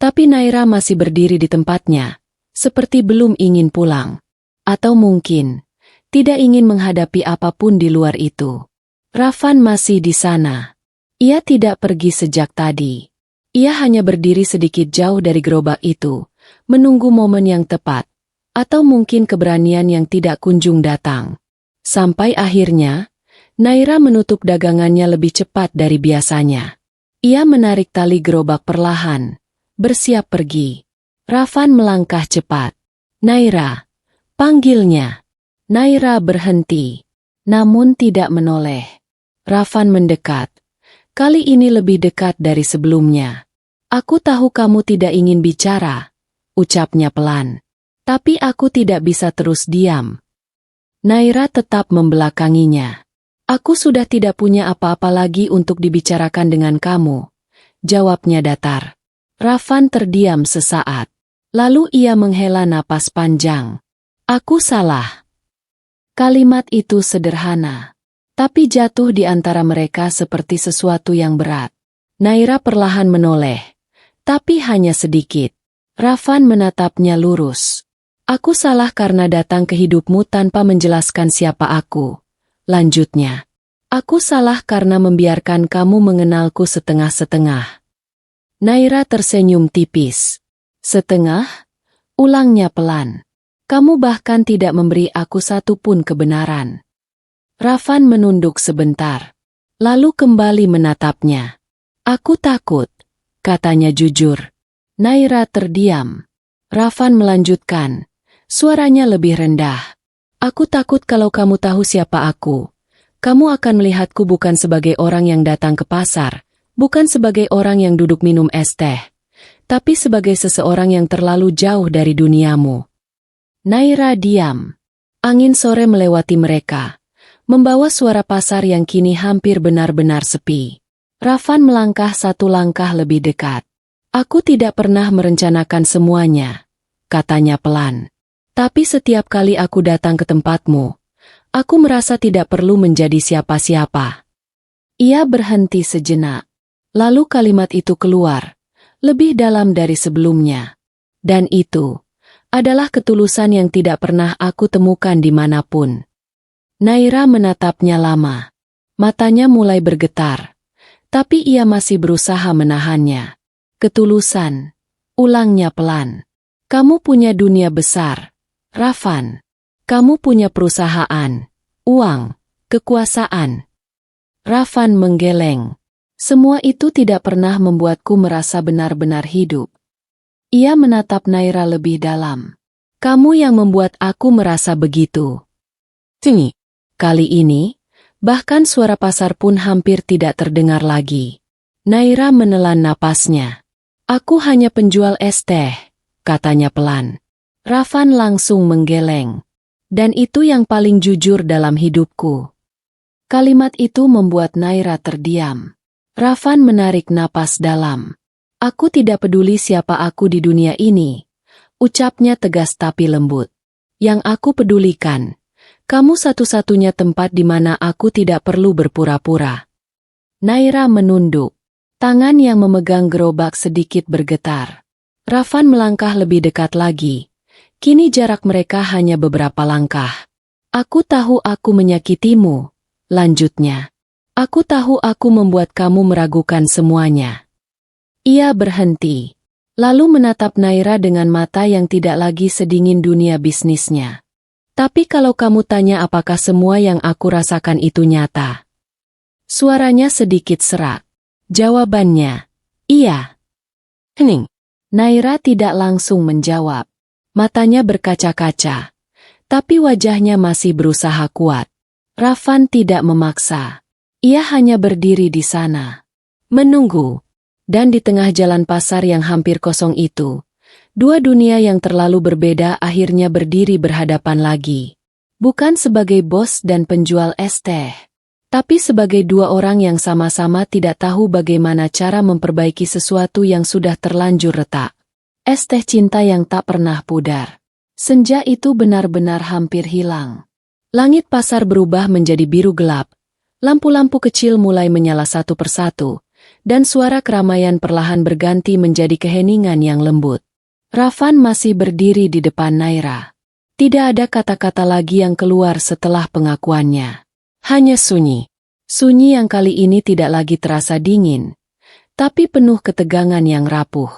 tapi Naira masih berdiri di tempatnya, seperti belum ingin pulang. Atau mungkin tidak ingin menghadapi apapun di luar itu. Ravan masih di sana. Ia tidak pergi sejak tadi. Ia hanya berdiri sedikit jauh dari gerobak itu, menunggu momen yang tepat, atau mungkin keberanian yang tidak kunjung datang. Sampai akhirnya, Naira menutup dagangannya lebih cepat dari biasanya. Ia menarik tali gerobak perlahan, bersiap pergi. Ravan melangkah cepat. Naira, panggilnya. Naira berhenti, namun tidak menoleh. Ravan mendekat. Kali ini lebih dekat dari sebelumnya. Aku tahu kamu tidak ingin bicara, ucapnya pelan. Tapi aku tidak bisa terus diam. Naira tetap membelakanginya. Aku sudah tidak punya apa-apa lagi untuk dibicarakan dengan kamu, jawabnya datar. Ravan terdiam sesaat. Lalu ia menghela napas panjang. Aku salah. Kalimat itu sederhana, tapi jatuh di antara mereka seperti sesuatu yang berat. Naira perlahan menoleh, tapi hanya sedikit. Ravan menatapnya lurus. Aku salah karena datang ke hidupmu tanpa menjelaskan siapa aku. Lanjutnya, aku salah karena membiarkan kamu mengenalku setengah-setengah. Naira tersenyum tipis. Setengah? Ulangnya pelan. Kamu bahkan tidak memberi aku satu pun kebenaran. Ravan menunduk sebentar, lalu kembali menatapnya. Aku takut, katanya jujur. Naira terdiam. Ravan melanjutkan, suaranya lebih rendah. Aku takut kalau kamu tahu siapa aku. Kamu akan melihatku bukan sebagai orang yang datang ke pasar, bukan sebagai orang yang duduk minum es teh, tapi sebagai seseorang yang terlalu jauh dari duniamu. Naira diam. Angin sore melewati mereka, membawa suara pasar yang kini hampir benar-benar sepi. Ravan melangkah satu langkah lebih dekat. Aku tidak pernah merencanakan semuanya, katanya pelan. Tapi setiap kali aku datang ke tempatmu, aku merasa tidak perlu menjadi siapa-siapa. Ia berhenti sejenak. Lalu kalimat itu keluar, lebih dalam dari sebelumnya. Dan itu adalah ketulusan yang tidak pernah aku temukan dimanapun. Naira menatapnya lama. Matanya mulai bergetar. Tapi ia masih berusaha menahannya. Ketulusan, ulangnya pelan. Kamu punya dunia besar, Ravan. Kamu punya perusahaan, uang, kekuasaan. Ravan menggeleng. Semua itu tidak pernah membuatku merasa benar-benar hidup. Ia menatap Naira lebih dalam. Kamu yang membuat aku merasa begitu. Tinggi. Kali ini, bahkan suara pasar pun hampir tidak terdengar lagi. Naira menelan napasnya. Aku hanya penjual es teh, katanya pelan. Ravan langsung menggeleng. Dan itu yang paling jujur dalam hidupku. Kalimat itu membuat Naira terdiam. Ravan menarik napas dalam. Aku tidak peduli siapa aku di dunia ini, ucapnya tegas tapi lembut. Yang aku pedulikan, kamu satu-satunya tempat di mana aku tidak perlu berpura-pura. Naira menunduk. Tangan yang memegang gerobak sedikit bergetar. Ravan melangkah lebih dekat lagi. Kini jarak mereka hanya beberapa langkah. Aku tahu aku menyakitimu, lanjutnya. Aku tahu aku membuat kamu meragukan semuanya. Ia berhenti, lalu menatap Naira dengan mata yang tidak lagi sedingin dunia bisnisnya. Tapi kalau kamu tanya apakah semua yang aku rasakan itu nyata? Suaranya sedikit serak. Jawabannya, iya. Hening. Naira tidak langsung menjawab. Matanya berkaca-kaca. Tapi wajahnya masih berusaha kuat. Rafan tidak memaksa. Ia hanya berdiri di sana. Menunggu. Dan di tengah jalan pasar yang hampir kosong itu, dua dunia yang terlalu berbeda akhirnya berdiri berhadapan lagi. Bukan sebagai bos dan penjual es teh, tapi sebagai dua orang yang sama-sama tidak tahu bagaimana cara memperbaiki sesuatu yang sudah terlanjur retak. Es teh cinta yang tak pernah pudar. Senja itu benar-benar hampir hilang. Langit pasar berubah menjadi biru gelap. Lampu-lampu kecil mulai menyala satu persatu. Dan suara keramaian perlahan berganti menjadi keheningan yang lembut. Rafan masih berdiri di depan Naira. Tidak ada kata-kata lagi yang keluar setelah pengakuannya. Hanya sunyi. Sunyi yang kali ini tidak lagi terasa dingin, tapi penuh ketegangan yang rapuh.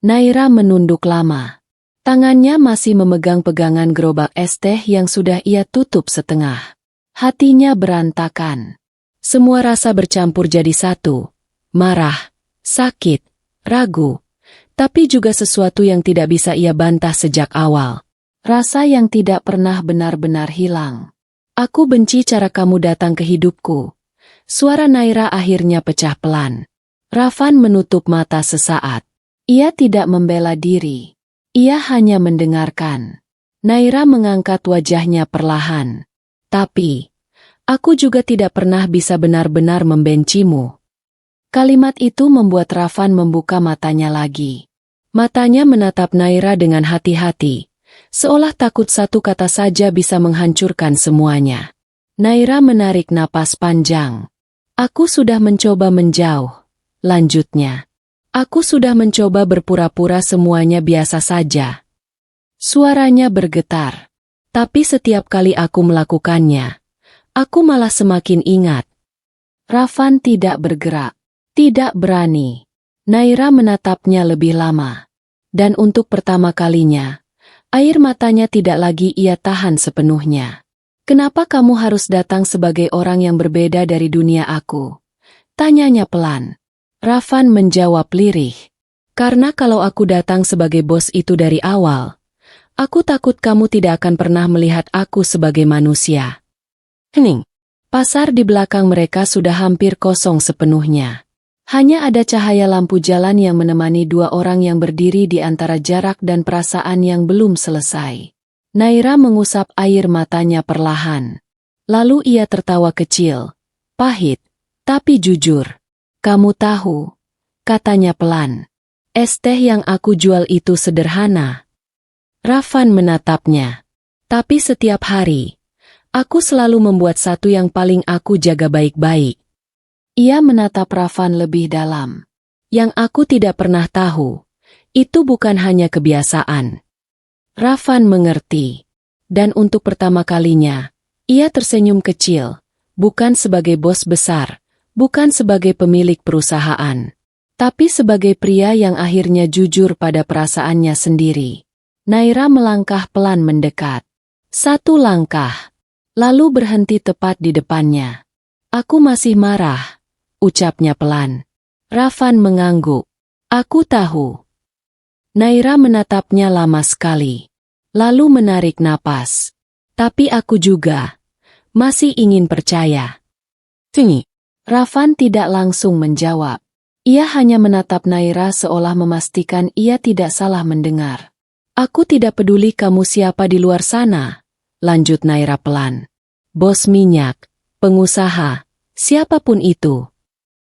Naira menunduk lama. Tangannya masih memegang pegangan gerobak es teh yang sudah ia tutup setengah. Hatinya berantakan. Semua rasa bercampur jadi satu. Marah, sakit, ragu, tapi juga sesuatu yang tidak bisa ia bantah sejak awal. Rasa yang tidak pernah benar-benar hilang. Aku benci cara kamu datang ke hidupku. Suara Naira akhirnya pecah pelan. Rafan menutup mata sesaat. Ia tidak membela diri. Ia hanya mendengarkan. Naira mengangkat wajahnya perlahan. Tapi, aku juga tidak pernah bisa benar-benar membencimu. Kalimat itu membuat Rafan membuka matanya lagi. Matanya menatap Naira dengan hati-hati, seolah takut satu kata saja bisa menghancurkan semuanya. Naira menarik napas panjang. Aku sudah mencoba menjauh, lanjutnya. Aku sudah mencoba berpura-pura semuanya biasa saja. Suaranya bergetar. Tapi setiap kali aku melakukannya, aku malah semakin ingat. Rafan tidak bergerak. Tidak berani. Naira menatapnya lebih lama. Dan untuk pertama kalinya, air matanya tidak lagi ia tahan sepenuhnya. Kenapa kamu harus datang sebagai orang yang berbeda dari dunia aku? Tanyanya pelan. Rafan menjawab lirih. Karena kalau aku datang sebagai bos itu dari awal, aku takut kamu tidak akan pernah melihat aku sebagai manusia. Hening. Pasar di belakang mereka sudah hampir kosong sepenuhnya. Hanya ada cahaya lampu jalan yang menemani dua orang yang berdiri di antara jarak dan perasaan yang belum selesai. Naira mengusap air matanya perlahan. Lalu ia tertawa kecil, pahit, tapi jujur. Kamu tahu, katanya pelan. Es teh yang aku jual itu sederhana. Rafan menatapnya. Tapi setiap hari, aku selalu membuat satu yang paling aku jaga baik-baik. Ia menatap Rafan lebih dalam. Yang aku tidak pernah tahu, itu bukan hanya kebiasaan. Rafan mengerti. Dan untuk pertama kalinya, ia tersenyum kecil, bukan sebagai bos besar, bukan sebagai pemilik perusahaan, tapi sebagai pria yang akhirnya jujur pada perasaannya sendiri. Naira melangkah pelan mendekat. Satu langkah, lalu berhenti tepat di depannya. Aku masih marah. Ucapnya pelan. Rafan mengangguk. Aku tahu. Naira menatapnya lama sekali. Lalu menarik napas. Tapi aku juga masih ingin percaya. Tinggi. Rafan tidak langsung menjawab. Ia hanya menatap Naira seolah memastikan ia tidak salah mendengar. Aku tidak peduli kamu siapa di luar sana, lanjut Naira pelan. Bos minyak, pengusaha, siapapun itu.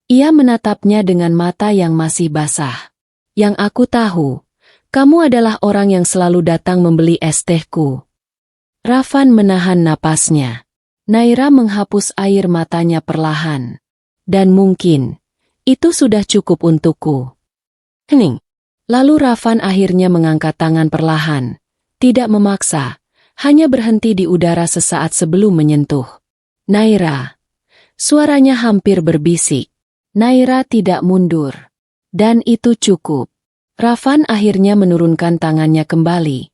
Ia menatapnya dengan mata yang masih basah. Yang aku tahu, kamu adalah orang yang selalu datang membeli es tehku. Rafan menahan napasnya. Naira menghapus air matanya perlahan. Dan mungkin, itu sudah cukup untukku. Hening. Lalu Rafan akhirnya mengangkat tangan perlahan. Tidak memaksa, hanya berhenti di udara sesaat sebelum menyentuh. Naira. Suaranya hampir berbisik. Naira tidak mundur. Dan itu cukup. Rafan akhirnya menurunkan tangannya kembali.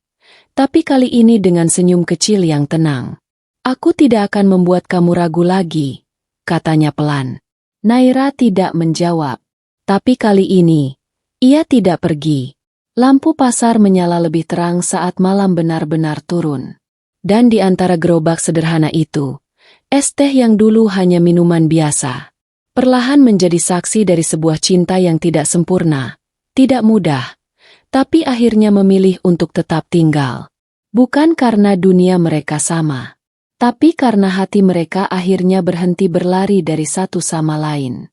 Tapi kali ini dengan senyum kecil yang tenang. Aku tidak akan membuat kamu ragu lagi, katanya pelan. Naira tidak menjawab. Tapi kali ini, ia tidak pergi. Lampu pasar menyala lebih terang saat malam benar-benar turun. Dan di antara gerobak sederhana itu, es teh yang dulu hanya minuman biasa, perlahan menjadi saksi dari sebuah cinta yang tidak sempurna, tidak mudah, tapi akhirnya memilih untuk tetap tinggal. Bukan karena dunia mereka sama, tapi karena hati mereka akhirnya berhenti berlari dari satu sama lain.